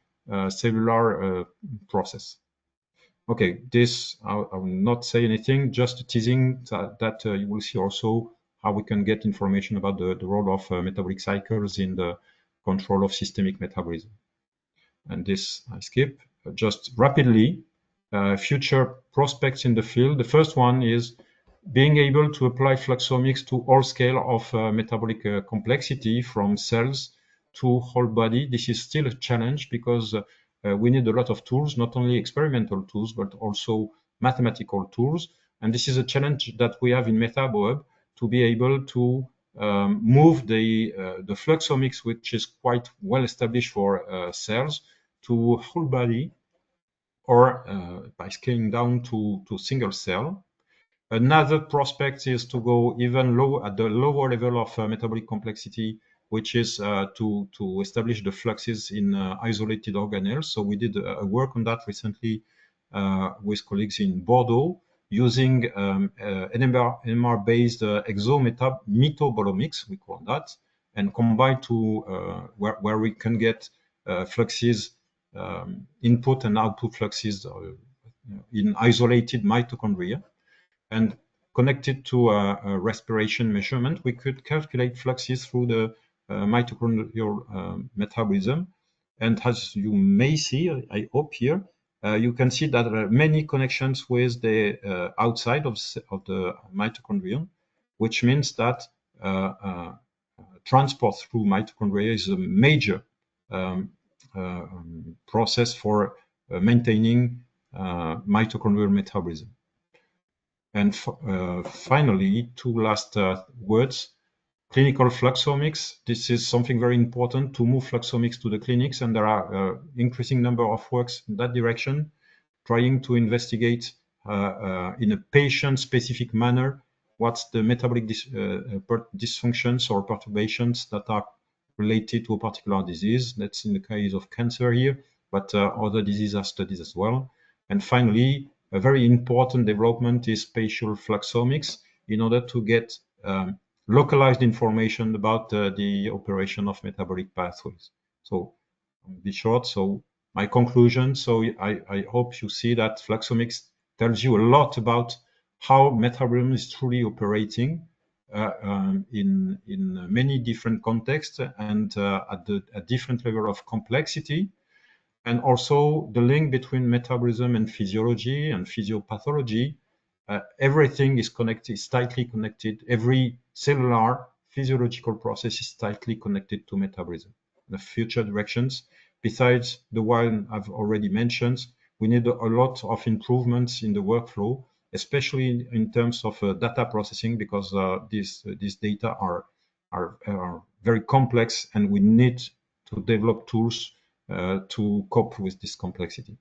cellular process. Okay, this I will not say anything, just teasing that you will see also how we can get information about the role of metabolic cycles in the control of systemic metabolism. And this I skip. Just rapidly, future prospects in the field. The first one is being able to apply Fluxomics to all scale of metabolic complexity, from cells to whole body. This is still a challenge because we need a lot of tools, not only experimental tools, but also mathematical tools. And this is a challenge that we have in MetaboHUB, to be able to move the Fluxomics, which is quite well established for cells, to whole body, or by scaling down to single cell. Another prospect is to go even low at the lower level of metabolic complexity, which is to establish the fluxes in isolated organelles. So we did a work on that recently with colleagues in Bordeaux, using NMR-based Metabolomics, we call that, and combined to where we can get fluxes, input and output fluxes in isolated mitochondria. And connected to a respiration measurement, we could calculate fluxes through the mitochondrial metabolism. And as you may see, I hope here, you can see that there are many connections with the outside of the mitochondrion, which means that transport through mitochondria is a major process for maintaining mitochondrial metabolism. And finally, two last words. Clinical Fluxomics. This is something very important to move Fluxomics to the clinics, and there are increasing number of works in that direction, trying to investigate in a patient-specific manner what's the metabolic dysfunctions or perturbations that are related to a particular disease. That's in the case of cancer here, but other diseases are studied as well. And finally, a very important development is spatial Fluxomics, in order to get localized information about the operation of metabolic pathways. So I'll be short. So my conclusion, so I hope you see that Fluxomics tells you a lot about how metabolism is truly operating in many different contexts and at a different level of complexity. And also the link between metabolism and physiology and physiopathology. Everything is connected, is tightly connected. Every cellular physiological process is tightly connected to metabolism. The future directions, besides the one I've already mentioned, we need a lot of improvements in the workflow, especially in terms of data processing, because these data are very complex, and we need to develop tools to cope with this complexity.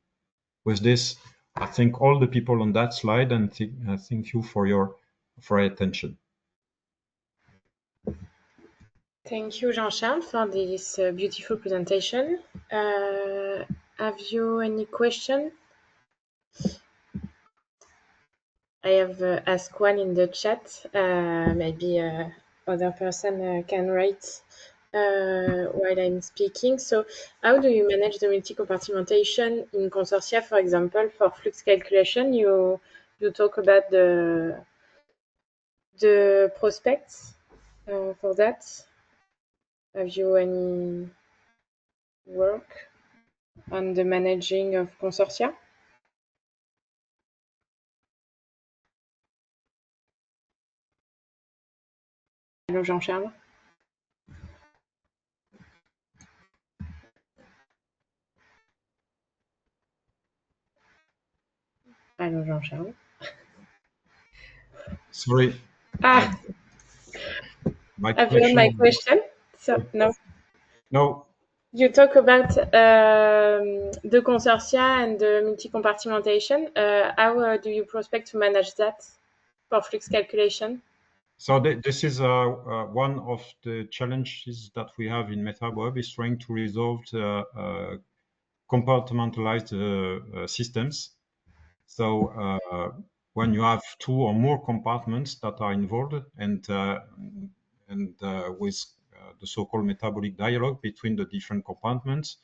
With this, I thank all the people on that slide, and thank you for your attention. Thank you, Jean-Charles, for this beautiful presentation. Have you any question? I have asked one in the chat. Maybe other person can write while I'm speaking. So how do you manage the multi-compartmentation in consortia, for example, for flux calculation? You talk about the prospects for that. Have you any work on the managing of consortia? Hello, Jean-Charles. Hello, Jean-Charles. Sorry. Have you heard my question? So no. No. You talk about the consortia and the multi-compartmentation. How do you prospect to manage that for flux calculation? So this is one of the challenges that we have in MetaboHUB is trying to resolve compartmentalized systems. So when you have two or more compartments that are involved and with the so-called metabolic dialogue between the different compartments,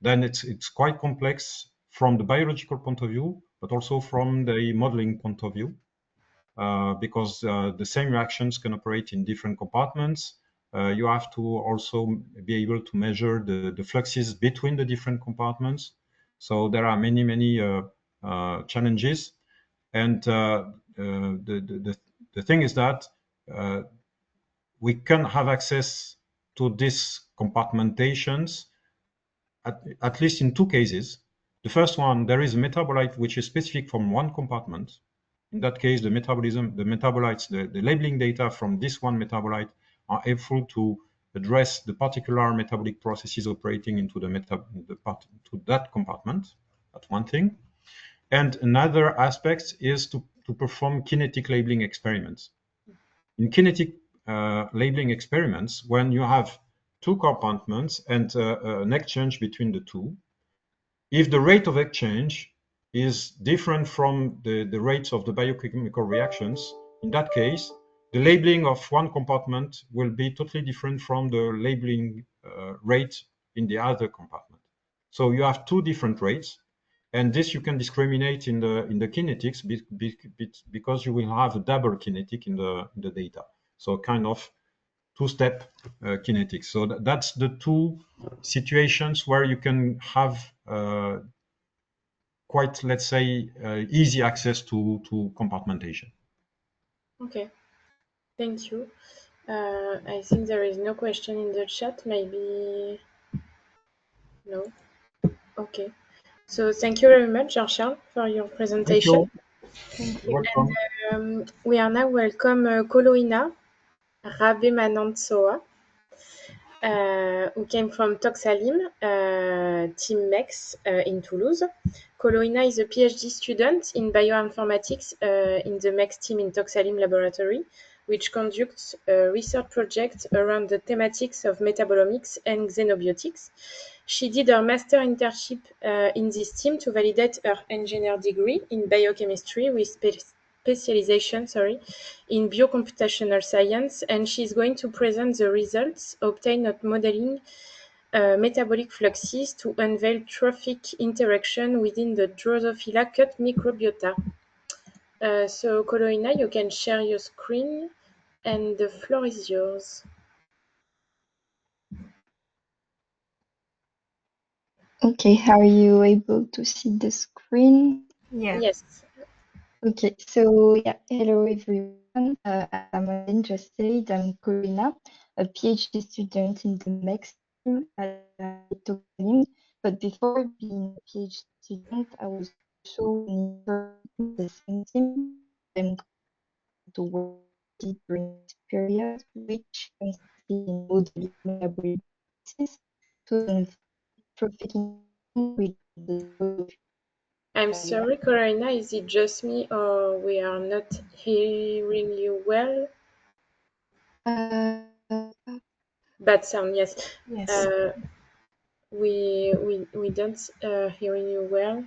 then it's quite complex from the biological point of view, but also from the modeling point of view. Because the same reactions can operate in different compartments. You have to also be able to measure the fluxes between the different compartments. So there are many challenges. And the thing is that we can have access to these compartmentations at least in two cases. The first one, there is a metabolite which is specific from one compartment. In that case, the metabolism, the metabolites, the labeling data from this one metabolite are helpful to address the particular metabolic processes operating into to that compartment. That's one thing. And another aspect is to perform kinetic labeling experiments. In kinetic labeling experiments, when you have two compartments and an exchange between the two, if the rate of exchange is different from the rates of the biochemical reactions, in that case, the labeling of one compartment will be totally different from the labeling rate in the other compartment. So you have two different rates, and this you can discriminate in the kinetics because you will have a double kinetic in the data. So kind of two-step kinetics. So that's the two situations where you can have quite, let's say, easy access to compartmentation. Okay, thank you. I think there is no question in the chat. Maybe no. Okay. So thank you very much, Jean-Charles, for your presentation. Thank You're you. welcome. We are now welcome Koloina, RABEMANANTSOA, who came from Toxalim, Team MEX in Toulouse. Koloina is a PhD student in bioinformatics in the MEX team in Toxalim laboratory, which conducts a research project around the thematics of metabolomics and xenobiotics. She did her master internship in this team to validate her engineer degree in biochemistry with specialization in biocomputational science, and she's going to present the results obtained at modeling metabolic fluxes to unveil trophic interaction within the Drosophila gut microbiota. So Koloina, you can share your screen and the floor is yours. Okay, are you able to see the screen? Yeah. Yes. Okay, so yeah, hello everyone. I'm just said, I'm Koloina, a PhD student in the MEX team at Toxalim. But before being a PhD student, I was also in the same team and to work during this period, which consisted in modeling metabolic processes to trafficking with the I'm sorry, Koloina, is it just me or we are not hearing you well? Bad sound, yes. Yes. We don't hearing you well.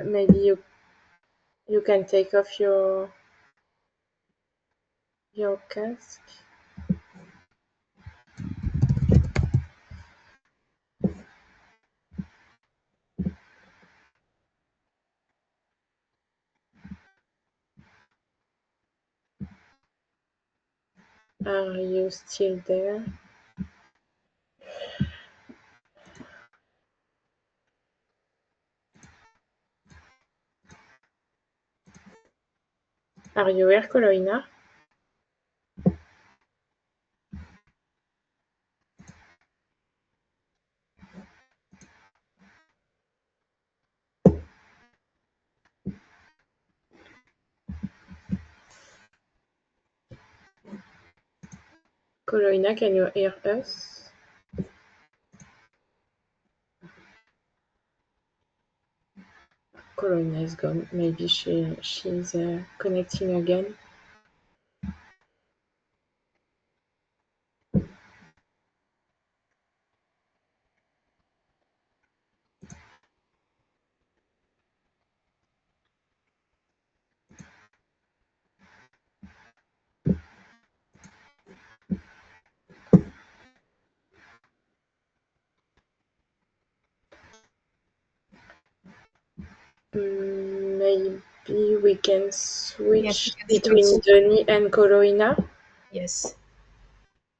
Maybe you can take off your cask. Are you still there? Are you here, Koloina? Koloina, can you hear us? Koloina is gone. Maybe she's connecting again. Maybe we can switch between Denis and Koloina. Yes.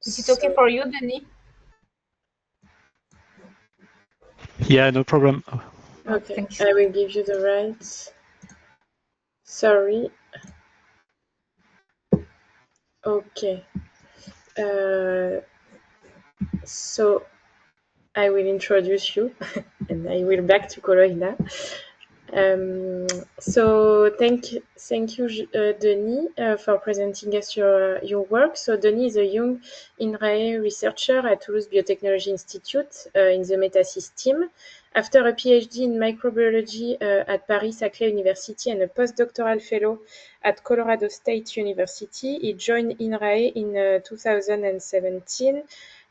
Is it okay for you, Denis? Yeah, no problem. Okay, I will give you the rights. Sorry. Okay. So I will introduce you and I will back to Koloina. So thank you, Denis, for presenting us your work. So Denis is a young INRAE researcher at Toulouse Biotechnology Institute in the MetaSys team. After a PhD in microbiology at Paris-Saclay University and a postdoctoral fellow at Colorado State University, he joined INRAE in 2017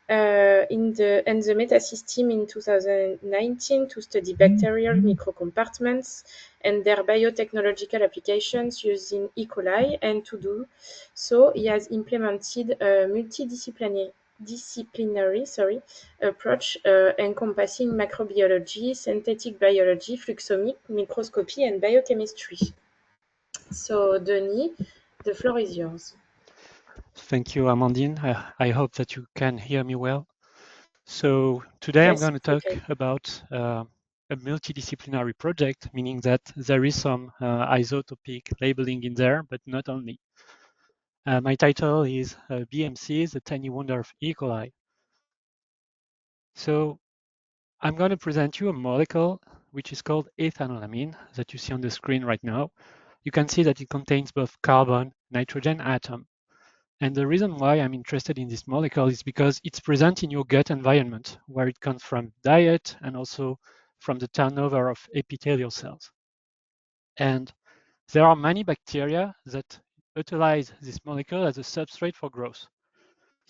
in the MetaSys team in 2019 to study bacterial microcompartments and their biotechnological applications using E. coli, and to do so, he has implemented a multidisciplinary approach encompassing macrobiology, synthetic biology, fluxomic, microscopy, and biochemistry. So, Denis, the floor is yours. Thank you, Amandine. I hope that you can hear me well. So today I'm going to talk about a multidisciplinary project, meaning that there is some isotopic labeling in there, but not only. My title is BMC, the tiny wonder of E. coli. So I'm going to present you a molecule which is called ethanolamine that you see on the screen right now. You can see that it contains both carbon, nitrogen atom. And the reason why I'm interested in this molecule is because it's present in your gut environment, where it comes from diet and also from the turnover of epithelial cells. And there are many bacteria that utilize this molecule as a substrate for growth.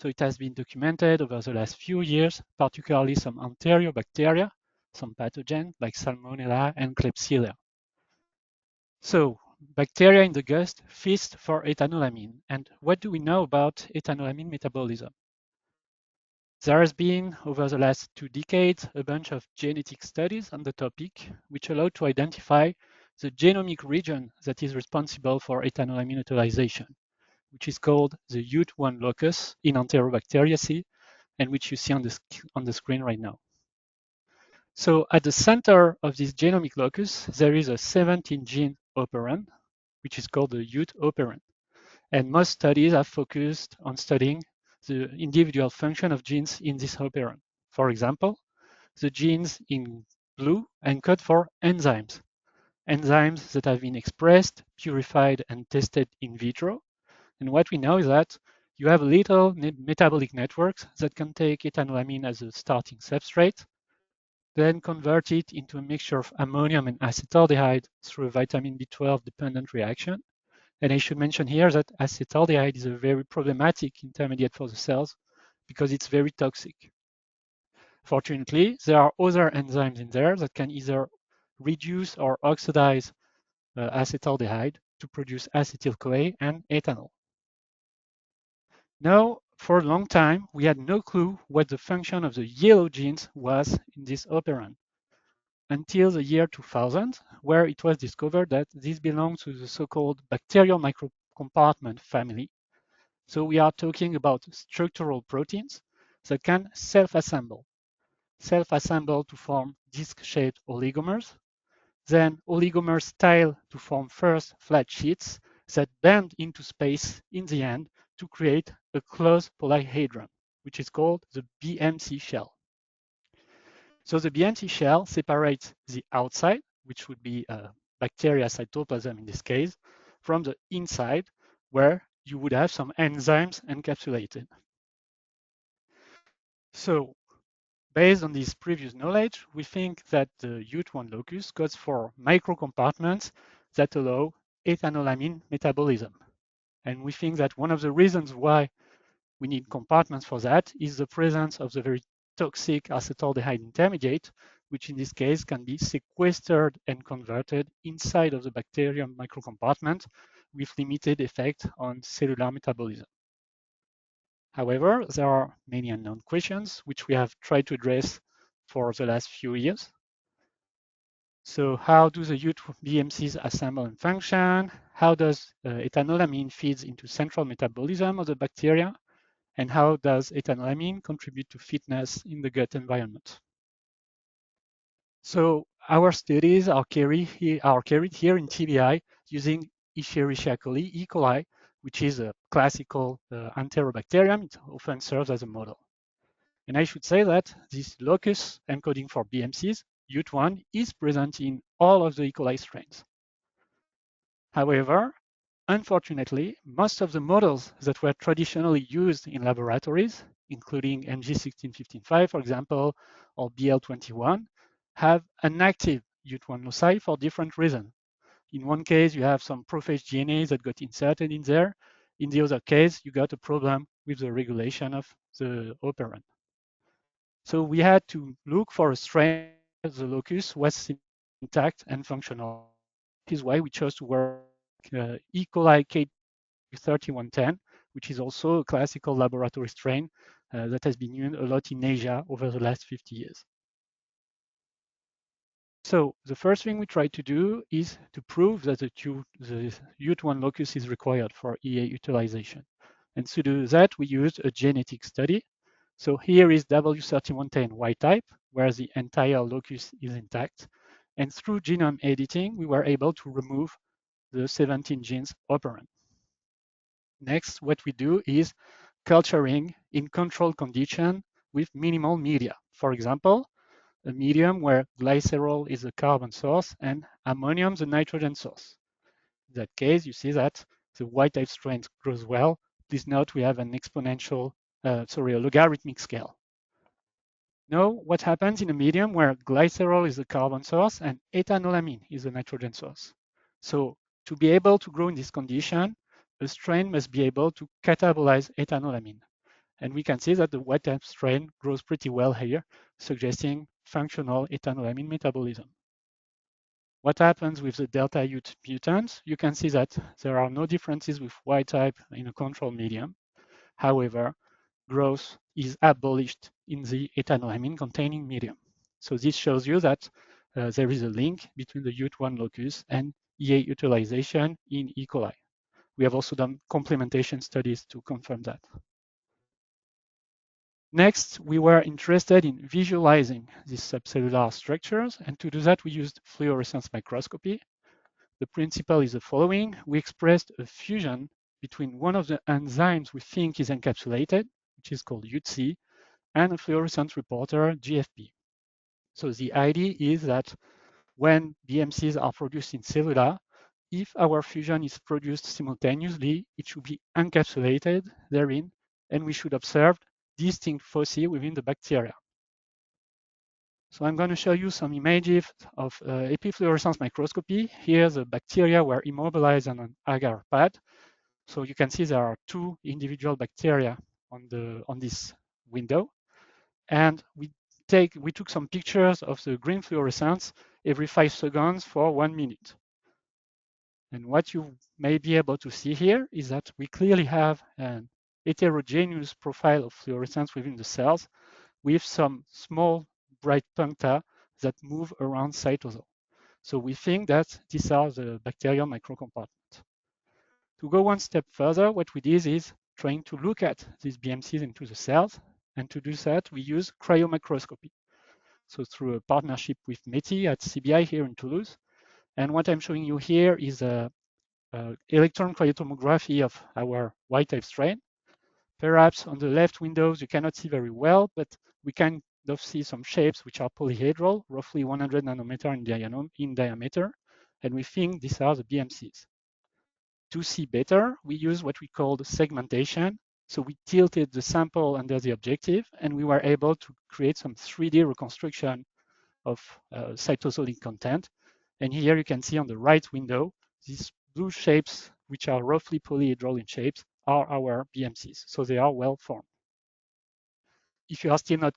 So it has been documented over the last few years, particularly some enterobacteria, some pathogens like Salmonella and Klebsiella. So bacteria in the gut feast for ethanolamine. And what do we know about ethanolamine metabolism? There has been, over the last 2 decades, a bunch of genetic studies on the topic, which allow to identify the genomic region that is responsible for ethanolamine utilization, which is called the UT1 locus in Enterobacteriaceae, and which you see on the screen right now. So at the center of this genomic locus, there is a 17-gene operon, which is called the UT operon. And most studies have focused on studying the individual function of genes in this operon. For example, the genes in blue encode for enzymes that have been expressed, purified, and tested in vitro. And what we know is that you have little metabolic networks that can take ethanolamine as a starting substrate, then convert it into a mixture of ammonium and acetaldehyde through a vitamin B12 dependent reaction. And I should mention here that acetaldehyde is a very problematic intermediate for the cells because it's very toxic. Fortunately, there are other enzymes in there that can either reduce or oxidize acetaldehyde to produce acetyl-CoA and ethanol. Now, for a long time, we had no clue what the function of the yellow genes was in this operon until the year 2000, where it was discovered that this belongs to the so-called bacterial microcompartment family. So we are talking about structural proteins that can self-assemble to form disc-shaped oligomers, then oligomers tile to form first flat sheets that bend into space in the end to create a closed polyhedron, which is called the BMC shell. So the BMC shell separates the outside, which would be bacteria cytoplasm in this case, from the inside, where you would have some enzymes encapsulated. So based on this previous knowledge, we think that the UT1 locus codes for microcompartments that allow ethanolamine metabolism. And we think that one of the reasons why we need compartments for that is the presence of the very toxic acetaldehyde intermediate, which in this case can be sequestered and converted inside of the bacterium microcompartment with limited effect on cellular metabolism. However, there are many unknown questions which we have tried to address for the last few years. So how do the UT BMCs assemble and function? How does ethanolamine feeds into central metabolism of the bacteria? And how does ethanolamine contribute to fitness in the gut environment? So our studies are carried here in TBI using Escherichia coli, E. coli, which is a classical enterobacterium. It often serves as a model. And I should say that this locus encoding for BMCs, UT1, is present in all of the E. coli strains. However, unfortunately, most of the models that were traditionally used in laboratories, including MG1615, for example, or BL21, have an active UT1 loci for different reasons. In one case, you have some prophage DNA that got inserted in there. In the other case, you got a problem with the regulation of the operand. So we had to look for a strain where the locus was intact and functional. This is why we chose to work E. coli K3110, which is also a classical laboratory strain that has been used a lot in Asia over the last 50 years. So the first thing we tried to do is to prove that the UT1 locus is required for EA utilization. And to do that, we used a genetic study. So here is W3110 wild type, where the entire locus is intact. And through genome editing, we were able to remove the 17 genes operand. Next, what we do is culturing in controlled condition with minimal media. For example, a medium where glycerol is the carbon source and ammonium the nitrogen source. In that case, you see that the wild type strain grows well. Please note we have an exponential, a logarithmic scale. Now, what happens in a medium where glycerol is the carbon source and ethanolamine is the nitrogen source? So to be able to grow in this condition, a strain must be able to catabolize ethanolamine. And we can see that the wild type strain grows pretty well here, suggesting functional ethanolamine metabolism. What happens with the delta UT mutants? You can see that there are no differences with wild type in a control medium. However, growth is abolished in the ethanolamine containing medium. So this shows you that there is a link between the UT1 locus and EA utilization in E. coli. We have also done complementation studies to confirm that. Next, we were interested in visualizing these subcellular structures, and to do that, we used fluorescence microscopy. The principle is the following. We expressed a fusion between one of the enzymes we think is encapsulated, which is called UTC, and a fluorescence reporter, GFP. So the idea is that when BMCs are produced in cellula, if our fusion is produced simultaneously, it should be encapsulated therein, and we should observe distinct foci within the bacteria. So I'm going to show you some images of epifluorescence microscopy. Here, the bacteria were immobilized on an agar pad. So you can see there are two individual bacteria on this window. And we took some pictures of the green fluorescence every 5 seconds for 1 minute. And what you may be able to see here is that we clearly have an heterogeneous profile of fluorescence within the cells with some small bright puncta that move around cytosol. So we think that these are the bacterial microcompartments. To go one step further, what we did is trying to look at these BMCs into the cells. And to do that, we use cryomicroscopy. So through a partnership with METI at CBI here in Toulouse. And what I'm showing you here is a electron cryotomography of our wild type strain. Perhaps on the left windows, you cannot see very well, but we kind of see some shapes which are polyhedral, roughly 100 nanometer in diameter. And we think these are the BMCs. To see better, we use what we call the segmentation. So we tilted the sample under the objective, and we were able to create some 3D reconstruction of cytosolic content. And here you can see on the right window, these blue shapes, which are roughly polyhedral in shapes, are our BMCs. So they are well formed. If you are still not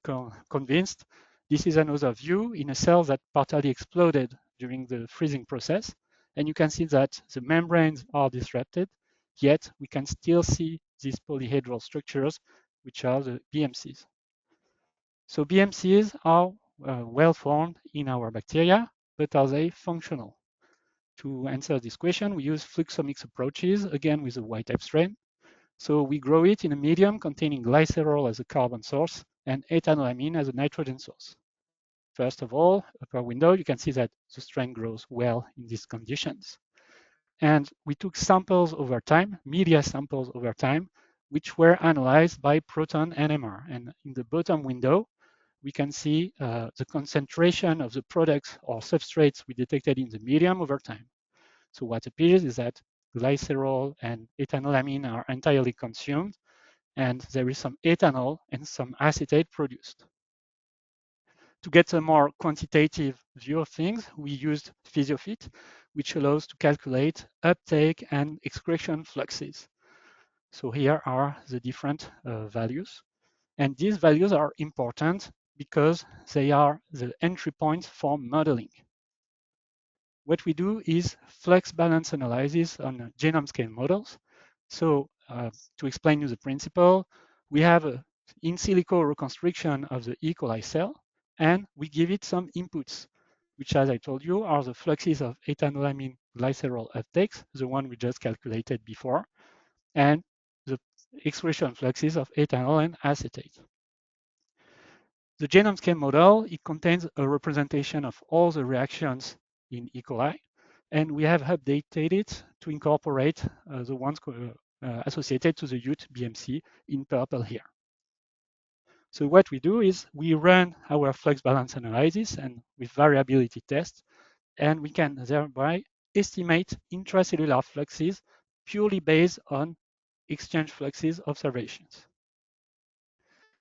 convinced, this is another view in a cell that partly exploded during the freezing process. And you can see that the membranes are disrupted, yet we can still see these polyhedral structures, which are the BMCs. So BMCs are well formed in our bacteria, but are they functional? To answer this question, we use Fluxomics approaches, again with a Y-type strain. So we grow it in a medium containing glycerol as a carbon source and ethanolamine as a nitrogen source. First of all, upper window, you can see that the strain grows well in these conditions. And we took samples over time, media samples over time, which were analyzed by proton NMR. And in the bottom window, we can see the concentration of the products or substrates we detected in the medium over time. So what appears is that glycerol and ethanolamine are entirely consumed, and there is some ethanol and some acetate produced. To get a more quantitative view of things, we used PhysioFit, which allows to calculate uptake and excretion fluxes. So here are the different values. And these values are important because they are the entry point for modeling. What we do is flux balance analysis on genome scale models. So to explain you the principle, we have an in silico reconstruction of the E. coli cell, and we give it some inputs, which, as I told you, are the fluxes of ethanolamine glycerol uptakes, the one we just calculated before, and the excretion fluxes of ethanol and acetate. The genome scale model, it contains a representation of all the reactions in E. coli, and we have updated it to incorporate the ones associated to the UT BMC in purple here. So what we do is we run our flux balance analysis and with variability tests, and we can thereby estimate intracellular fluxes purely based on exchange fluxes observations.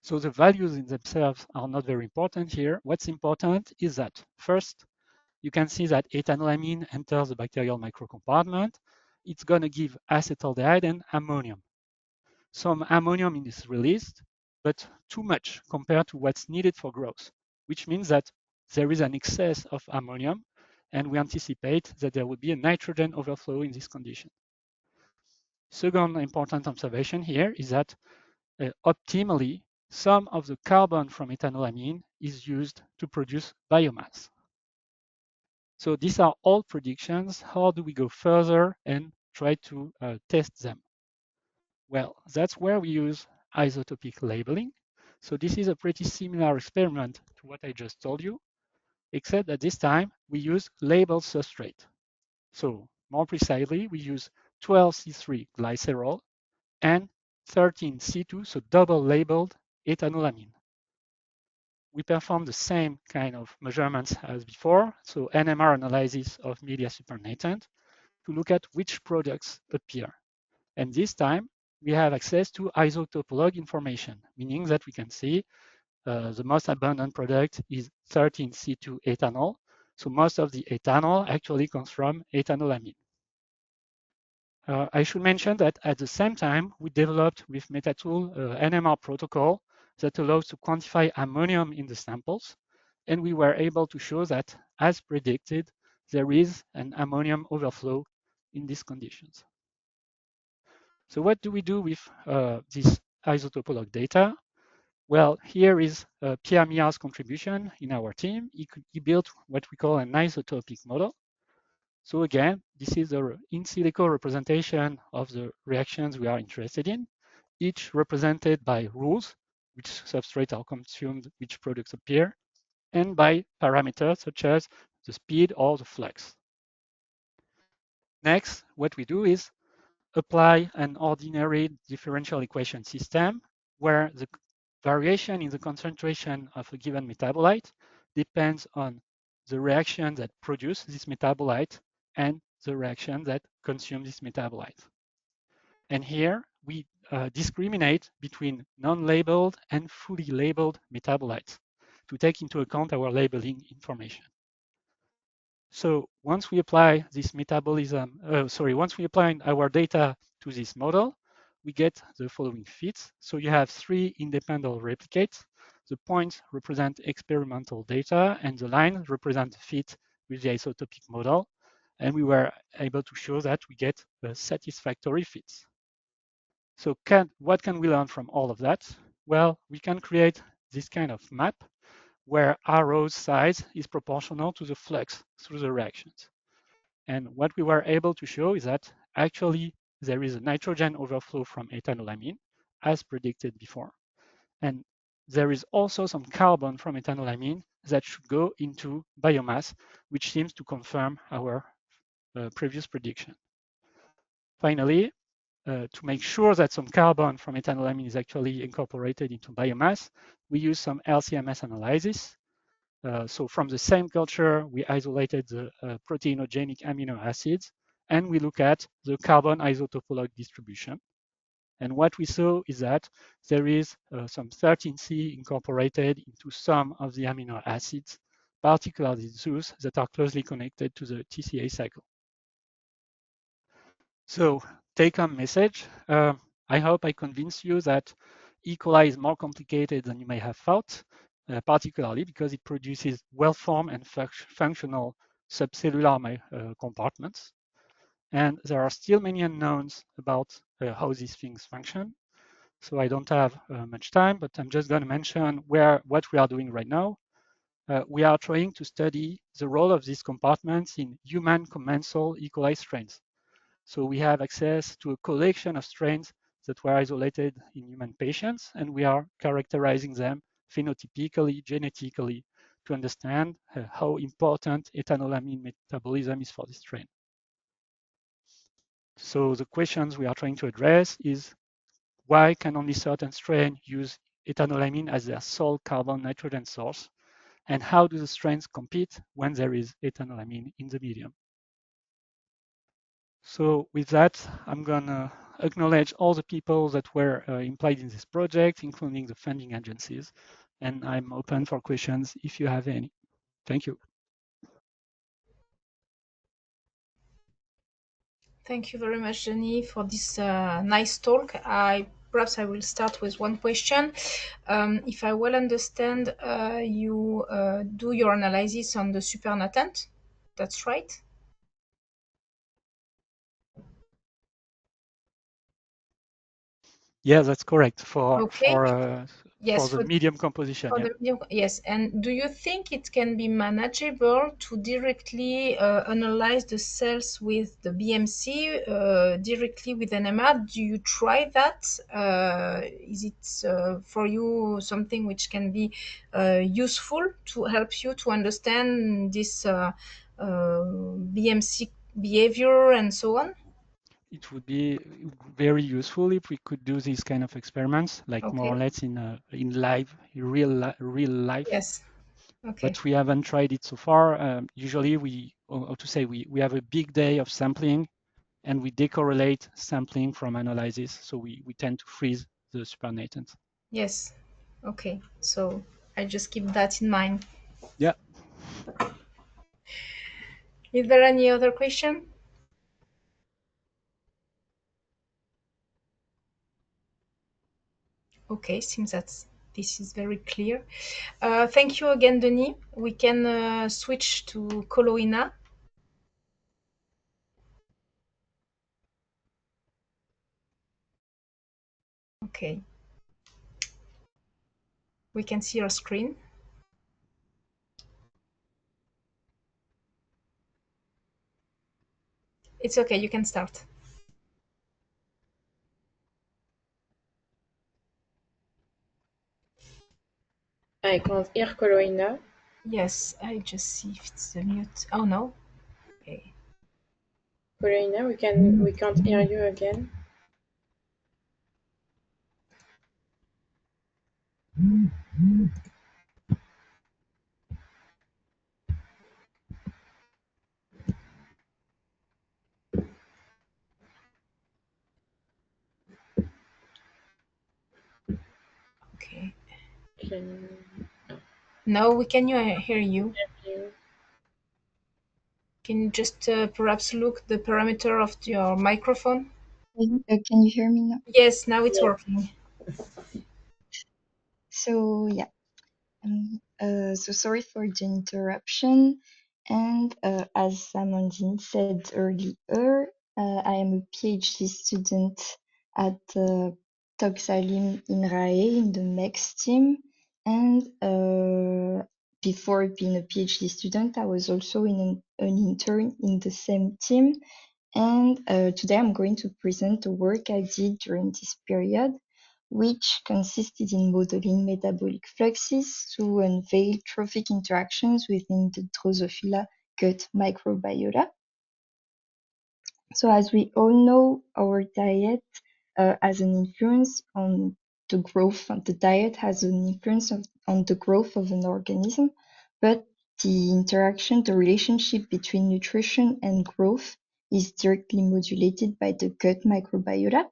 So the values in themselves are not very important here. What's important is that first, you can see that ethanolamine enters the bacterial microcompartment. It's going to give acetaldehyde and ammonium. Some ammonium is released, but too much compared to what's needed for growth, which means that there is an excess of ammonium, and we anticipate that there will be a nitrogen overflow in this condition. Second important observation here is that optimally, some of the carbon from ethanolamine is used to produce biomass. So these are all predictions. How do we go further and try to test them? Well, that's where we use isotopic labeling. So this is a pretty similar experiment to what I just told you, except that this time we use labeled substrate. So more precisely, we use 12C3 glycerol and 13C2, so double labeled ethanolamine. We perform the same kind of measurements as before, so NMR analysis of media supernatant to look at which products appear. And this time, we have access to isotopolog information, meaning that we can see the most abundant product is 13C2 ethanol. So most of the ethanol actually comes from ethanolamine. I should mention that at the same time, we developed with MetaToul NMR protocol that allows to quantify ammonium in the samples. And we were able to show that, as predicted, there is an ammonium overflow in these conditions. So what do we do with this isotopolog data? Well, here is Pierre Millard's contribution in our team. He built what we call an isotopic model. So again, this is the in silico representation of the reactions we are interested in, each represented by rules, which substrates are consumed, which products appear, and by parameters such as the speed or the flux. Next, what we do is apply an ordinary differential equation system where the variation in the concentration of a given metabolite depends on the reaction that produces this metabolite and the reaction that consumes this metabolite. And here we discriminate between non-labeled and fully labeled metabolites to take into account our labeling information. So once we apply this metabolism, once we apply our data to this model, we get the following fits. So you have 3 independent replicates. The points represent experimental data, and the lines represent fit with the isotopic model. And we were able to show that we get satisfactory fits. So what can we learn from all of that? Well, we can create this kind of map where arrow's size is proportional to the flux through the reactions. And what we were able to show is that actually there is a nitrogen overflow from ethanolamine, as predicted before. And there is also some carbon from ethanolamine that should go into biomass, which seems to confirm our previous prediction. Finally, to make sure that some carbon from ethanolamine is actually incorporated into biomass, we use some LC-MS analysis. So from the same culture, we isolated the proteinogenic amino acids, and we look at the carbon isotopologue distribution. And what we saw is that there is some 13C incorporated into some of the amino acids, particularly those that are closely connected to the TCA cycle. So take-home message, I hope I convinced you that E. coli is more complicated than you may have thought, particularly because it produces well-formed and functional subcellular compartments. And there are still many unknowns about how these things function. So I don't have much time, but I'm just going to mention what we are doing right now. We are trying to study the role of these compartments in human commensal E. coli strains. So we have access to a collection of strains that were isolated in human patients, and we are characterizing them phenotypically, genetically, to understand how important ethanolamine metabolism is for this strain. So the questions we are trying to address is, why can only certain strains use ethanolamine as their sole carbon nitrogen source? And how do the strains compete when there is ethanolamine in the medium? So with that, I'm gonna acknowledge all the people that were implied in this project, including the funding agencies, and I'm open for questions if you have any. Thank you. Thank you very much, Denis, for this nice talk. Perhaps I will start with one question. If I well understand, you do your analysis on the supernatant. That's right? Yeah, that's correct for Okay. Yes, the medium composition. Yeah. Yes, and do you think it can be manageable to directly analyze the cells with the BMC directly with NMR? Do you try that? Is it for you something which can be useful to help you to understand this BMC behavior and so on? It would be very useful if we could do these kind of experiments, like more or less in real life. Yes. Okay. But we haven't tried it so far. Usually we have a big day of sampling, and we decorrelate sampling from analysis. So we tend to freeze the supernatant. Yes. Okay. So I just keep that in mind. Yeah. Is there any other question? Okay, seems that this is very clear. Thank you again, Denis. We can switch to Koloina. Okay. We can see your screen. It's okay, you can start. I can't hear Koloina. Yes, I just see if it's the mute. Oh no. Okay. Koloina, we can't hear you again. Can No, we can hear you. you? Can you just perhaps look the parameter of your microphone? Can you hear me now? Yes, now it's Yes. working. So yeah, so sorry for the interruption. And as Amandine said earlier, I am a PhD student at Toxalim INRAE in the MEX team. And before being a PhD student, I was also an intern in the same team. And today I'm going to present the work I did during this period, which consisted in modeling metabolic fluxes to unveil trophic interactions within the Drosophila gut microbiota. So as we all know, our diet has an influence on the growth, and the diet has an influence on the growth of an organism, but the relationship between nutrition and growth is directly modulated by the gut microbiota,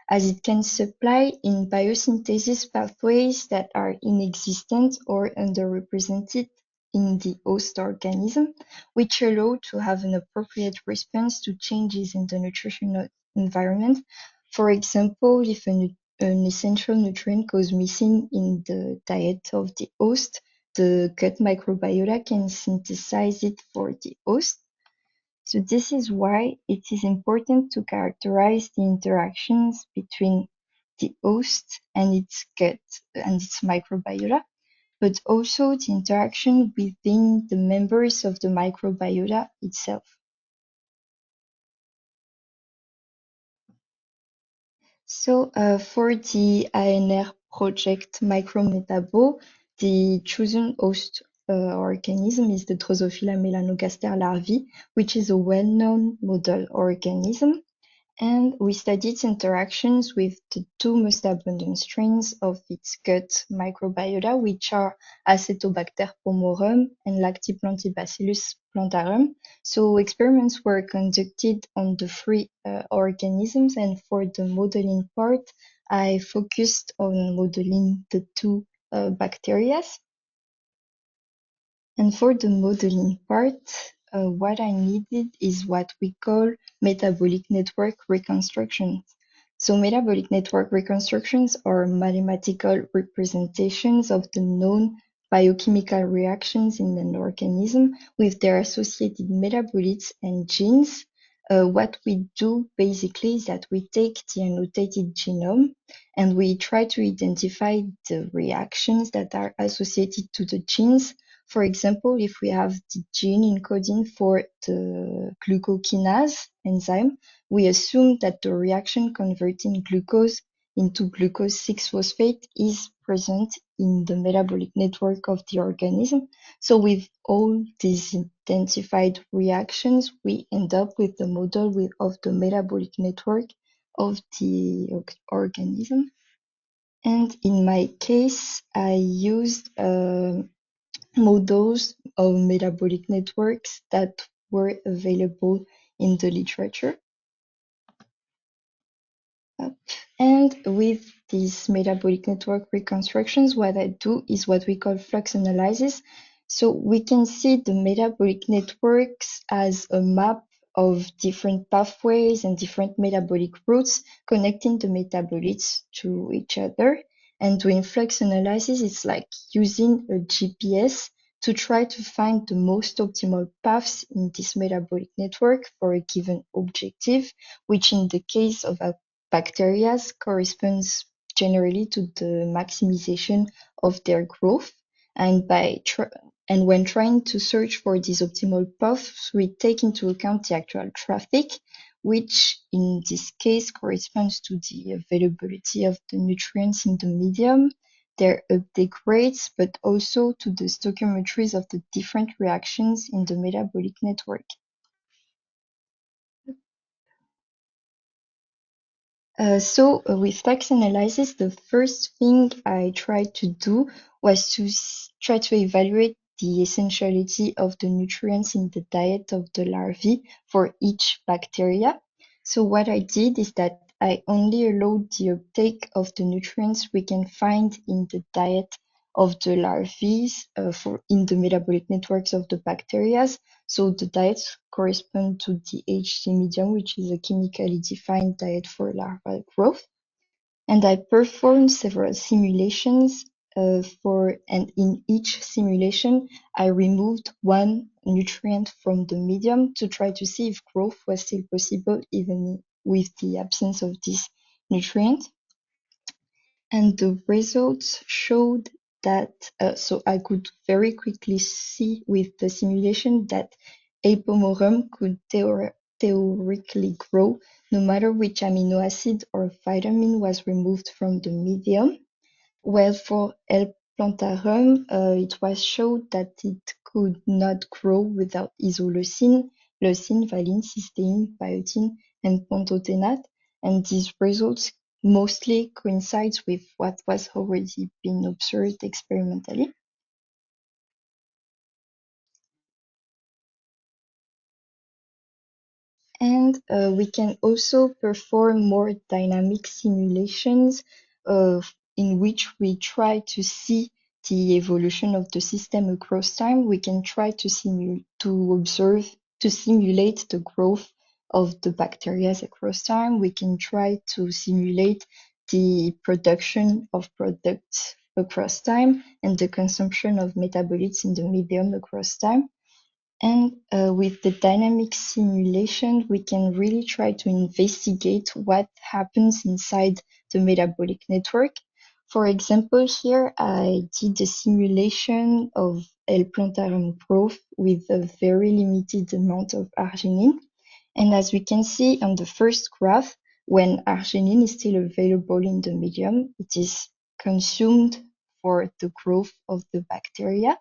as it can supply in biosynthesis pathways that are inexistent or underrepresented in the host organism, which allow to have an appropriate response to changes in the nutritional environment. For example, if an essential nutrient goes missing in the diet of the host, the gut microbiota can synthesize it for the host. So this is why it is important to characterize the interactions between the host and its gut and its microbiota, but also the interaction within the members of the microbiota itself. So for the INRAE project MicroMetabo, the chosen host organism is the Drosophila melanogaster larvae, which is a well-known model organism. And we studied interactions with the two most abundant strains of its gut microbiota, which are Acetobacter pomorum and Lactiplantibacillus plantarum. So experiments were conducted on the three organisms, and for the modeling part, I focused on modeling the two bacteria. And for the modeling part, what I needed is what we call metabolic network reconstructions. So metabolic network reconstructions are mathematical representations of the known biochemical reactions in an organism with their associated metabolites and genes. What we do basically is that we take the annotated genome and we try to identify the reactions that are associated to the genes. For example, if we have the gene encoding for the glucokinase enzyme, we assume that the reaction converting glucose into glucose 6-phosphate is present in the metabolic network of the organism. So with all these identified reactions, we end up with the model of the metabolic network of the organism. And in my case, I used models of metabolic networks that were available in the literature. And with these metabolic network reconstructions, what I do is what we call flux analysis. So we can see the metabolic networks as a map of different pathways and different metabolic routes connecting the metabolites to each other. And doing flux analysis, it's like using a GPS to try to find the most optimal paths in this metabolic network for a given objective, which in the case of a bacteria corresponds generally to the maximization of their growth. And when trying to search for these optimal paths, we take into account the actual traffic, which in this case corresponds to the availability of the nutrients in the medium, their uptake rates, but also to the stoichiometries of the different reactions in the metabolic network. With flux analysis, the first thing I tried to do was to try to evaluate the essentiality of the nutrients in the diet of the larvae for each bacteria. So what I did is that I only allowed the uptake of the nutrients we can find in the diet of the larvae in the metabolic networks of the bacteria. So the diets correspond to the HC medium, which is a chemically defined diet for larval growth. And I performed several simulations and in each simulation, I removed one nutrient from the medium to try to see if growth was still possible even with the absence of this nutrient. And the results showed that, so I could very quickly see with the simulation that Apomorum could theoretically grow no matter which amino acid or vitamin was removed from the medium. Well, for L. plantarum, it was shown that it could not grow without isoleucine, leucine, valine, cysteine, biotin, and pantothenate, and these results mostly coincides with what was already been observed experimentally. And we can also perform more dynamic simulations in which we try to see the evolution of the system across time. We can try to simulate the growth of the bacteria across time. We can try to simulate the production of products across time and the consumption of metabolites in the medium across time. And with the dynamic simulation, we can really try to investigate what happens inside the metabolic network. For example, here I did a simulation of L. plantarum growth with a very limited amount of arginine. And as we can see on the first graph, when arginine is still available in the medium, it is consumed for the growth of the bacteria.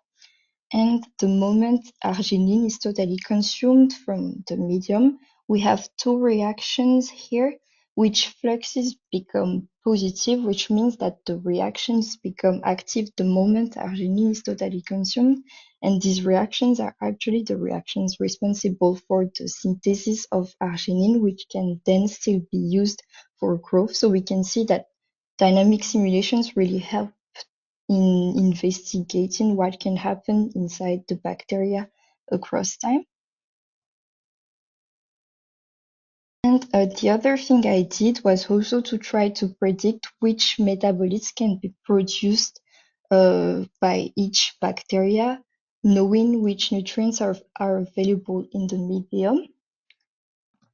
And the moment arginine is totally consumed from the medium, we have two reactions here, which fluxes become positive, which means that the reactions become active the moment arginine is totally consumed. And these reactions are actually the reactions responsible for the synthesis of arginine, which can then still be used for growth. So we can see that dynamic simulations really help in investigating what can happen inside the bacteria across time. And the other thing I did was also to try to predict which metabolites can be produced by each bacteria, knowing which nutrients are available in the medium.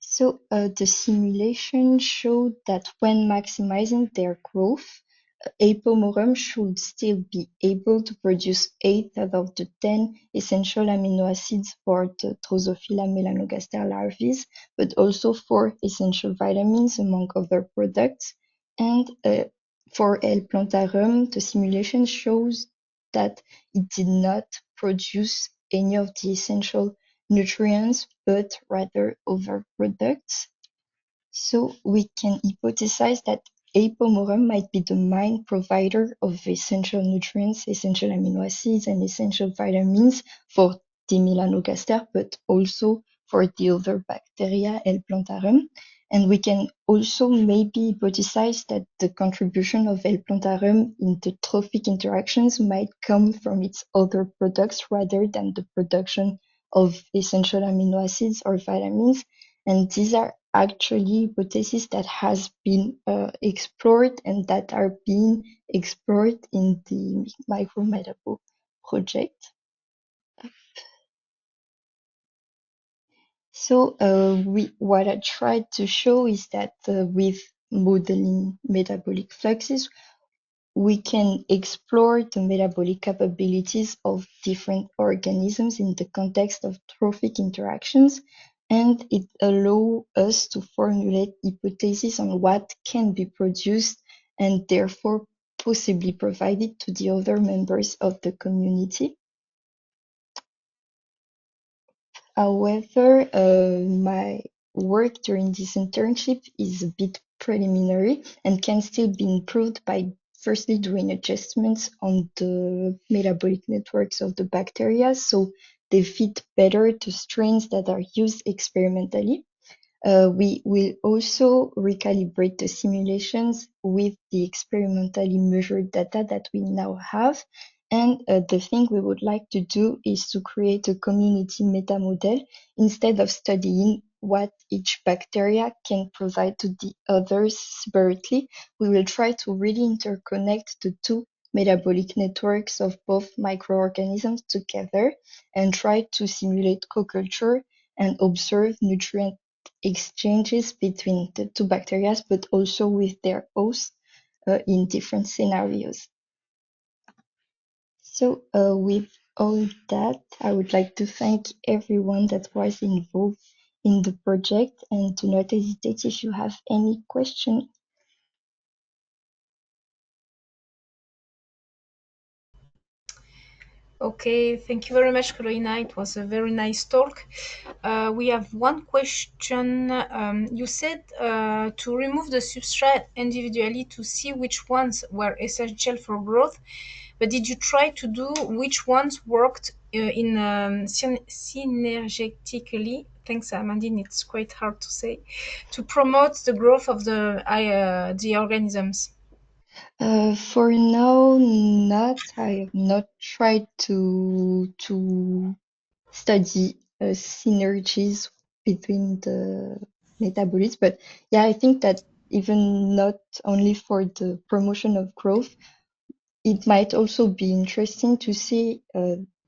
So the simulation showed that when maximizing their growth, Apomorum should still be able to produce 8 out of the 10 essential amino acids for the Drosophila melanogaster larvae, but also 4 essential vitamins among other products. And for L. plantarum, the simulation shows that it did not produce any of the essential nutrients, but rather other products. So we can hypothesize that Apomorum might be the main provider of essential nutrients, essential amino acids, and essential vitamins for the melanogaster, but also for the other bacteria, L. plantarum. And we can also maybe hypothesize that the contribution of L. plantarum in the trophic interactions might come from its other products rather than the production of essential amino acids or vitamins. And these are actually hypotheses that has been explored and that are being explored in the MicroMetabo project. So what I tried to show is that with modeling metabolic fluxes, we can explore the metabolic capabilities of different organisms in the context of trophic interactions, and it allows us to formulate hypotheses on what can be produced and therefore possibly provided to the other members of the community. However, my work during this internship is a bit preliminary and can still be improved by firstly doing adjustments on the metabolic networks of the bacteria so they fit better to strains that are used experimentally. We will also recalibrate the simulations with the experimentally measured data that we now have. And the thing we would like to do is to create a community meta model instead of studying what each bacteria can provide to the others separately. We will try to really interconnect the two metabolic networks of both microorganisms together and try to simulate co-culture and observe nutrient exchanges between the two bacteria, but also with their hosts in different scenarios. So with all that, I would like to thank everyone that was involved in the project, and do not hesitate if you have any questions. Okay, thank you very much, Koloina. It was a very nice talk. We have one question. You said to remove the substrate individually to see which ones were essential for growth, but did you try to do which ones worked synergetically? Thanks, Amandine. It's quite hard to say. To promote the growth of the organisms. For now, not. I have not tried to study synergies between the metabolites, but yeah, I think that even not only for the promotion of growth, it might also be interesting to see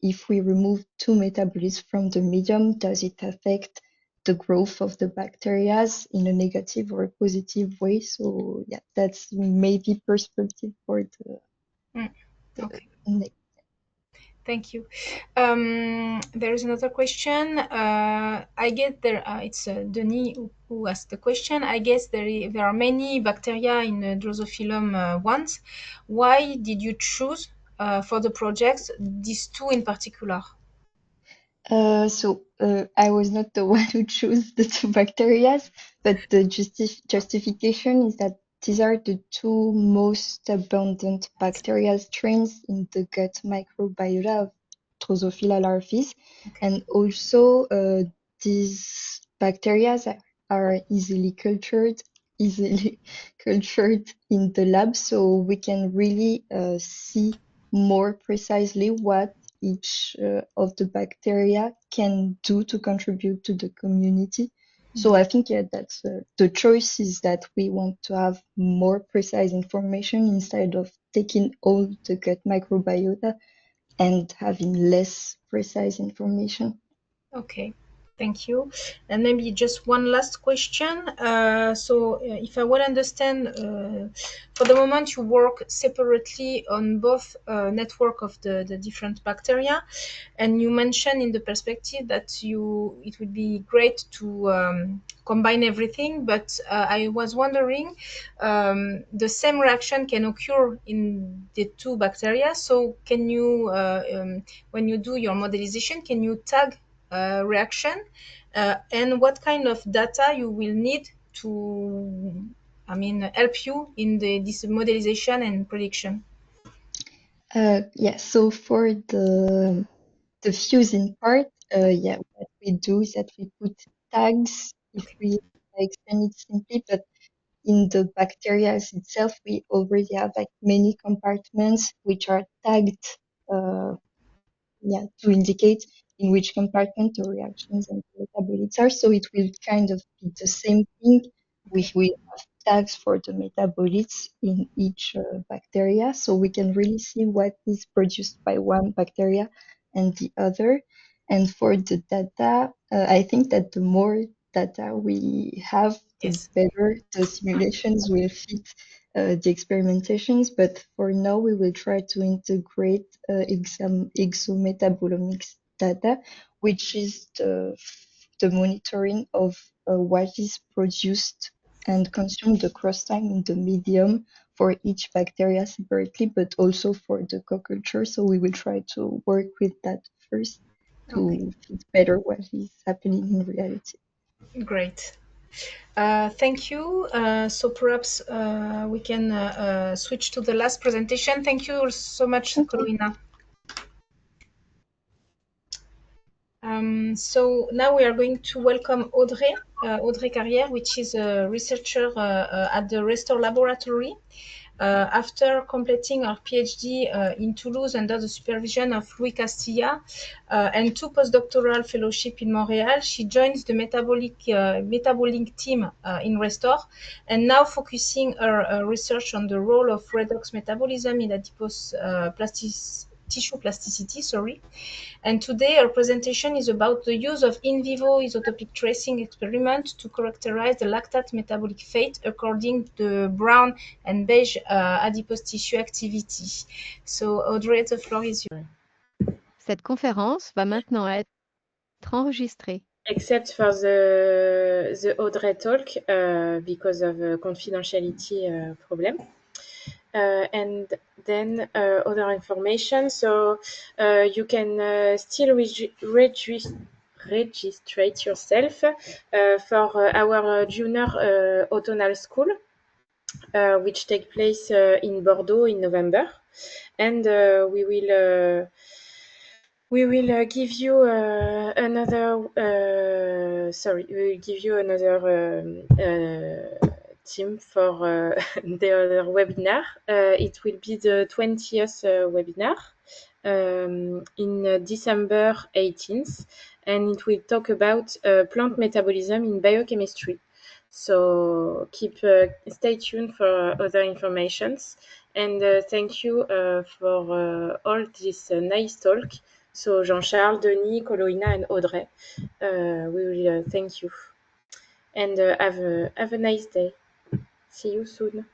if we remove two metabolites from the medium, does it affect the growth of the bacteria in a negative or a positive way? So yeah, that's maybe perspective for the Okay. next. Thank you. There is another question. I guess there. It's Denis who asked the question. I guess there are many bacteria in Drosophilum ones. Why did you choose for the projects these two in particular? So I was not the one who chose the two bacteria, but the justification is that these are the two most abundant bacterial strains in the gut microbiota of Drosophila larvae, and also these bacteria are easily cultured in the lab, so we can really see more precisely what each of the bacteria can do to contribute to the community. So I think that's the choice is that we want to have more precise information instead of taking all the gut microbiota and having less precise information. Okay. Thank you. And maybe just one last question. If I well understand, for the moment you work separately on both network of the different bacteria, and you mentioned in the perspective that it would be great to combine everything. But I was wondering, the same reaction can occur in the two bacteria. So can you, when you do your modelization, can you tag reaction and what kind of data you will need to help you in this modelization and prediction? Yeah, so for the fusing part, yeah, what we do is that we put tags if we explain it simply, but in the bacteria itself, we already have like many compartments which are tagged uh, yeah, to indicate in which compartment the reactions and the metabolites are. So it will kind of be the same thing. We have tags for the metabolites in each bacteria, so we can really see what is produced by one bacteria and the other. And for the data, I think that the more data we have, the Yes. better the simulations will fit the experimentations, but for now we will try to integrate exometabolomics data, which is the monitoring of what is produced and consumed across time in the medium for each bacteria separately, but also for the co-culture. So we will try to work with that first to fit better what is happening in reality. Great. Thank you. So perhaps we can switch to the last presentation. Thank you so much, Koloina. So now we are going to welcome Audrey, Audrey CARRIERE, which is a researcher at the Réseau laboratory. After completing her PhD in Toulouse under the supervision of Louis Castilla and 2 postdoctoral fellowships in Montreal, she joins the Metabolink team in Restore, and now focusing her research on the role of redox metabolism in adipose tissue plasticity. And today our presentation is about the use of in vivo isotopic tracing experiment to characterize the lactate metabolic fate according to the brown and beige adipose tissue activity. So Audrey, the floor is yours. Cette conférence va maintenant être enregistrée. Except for the Audrey talk because of a confidentiality problem. And then other information. So you can still registrate yourself for our junior autumnal school, which take place in Bordeaux in November. And we will give you another. We will give you another team for the other webinar. It will be the 20th webinar in December 18th, and it will talk about plant metabolism in biochemistry. So stay tuned for other informations, and thank you for all this nice talk. So Jean-Charles, Denis, Koloina, and Audrey, we will thank you, and have a nice day. See you soon.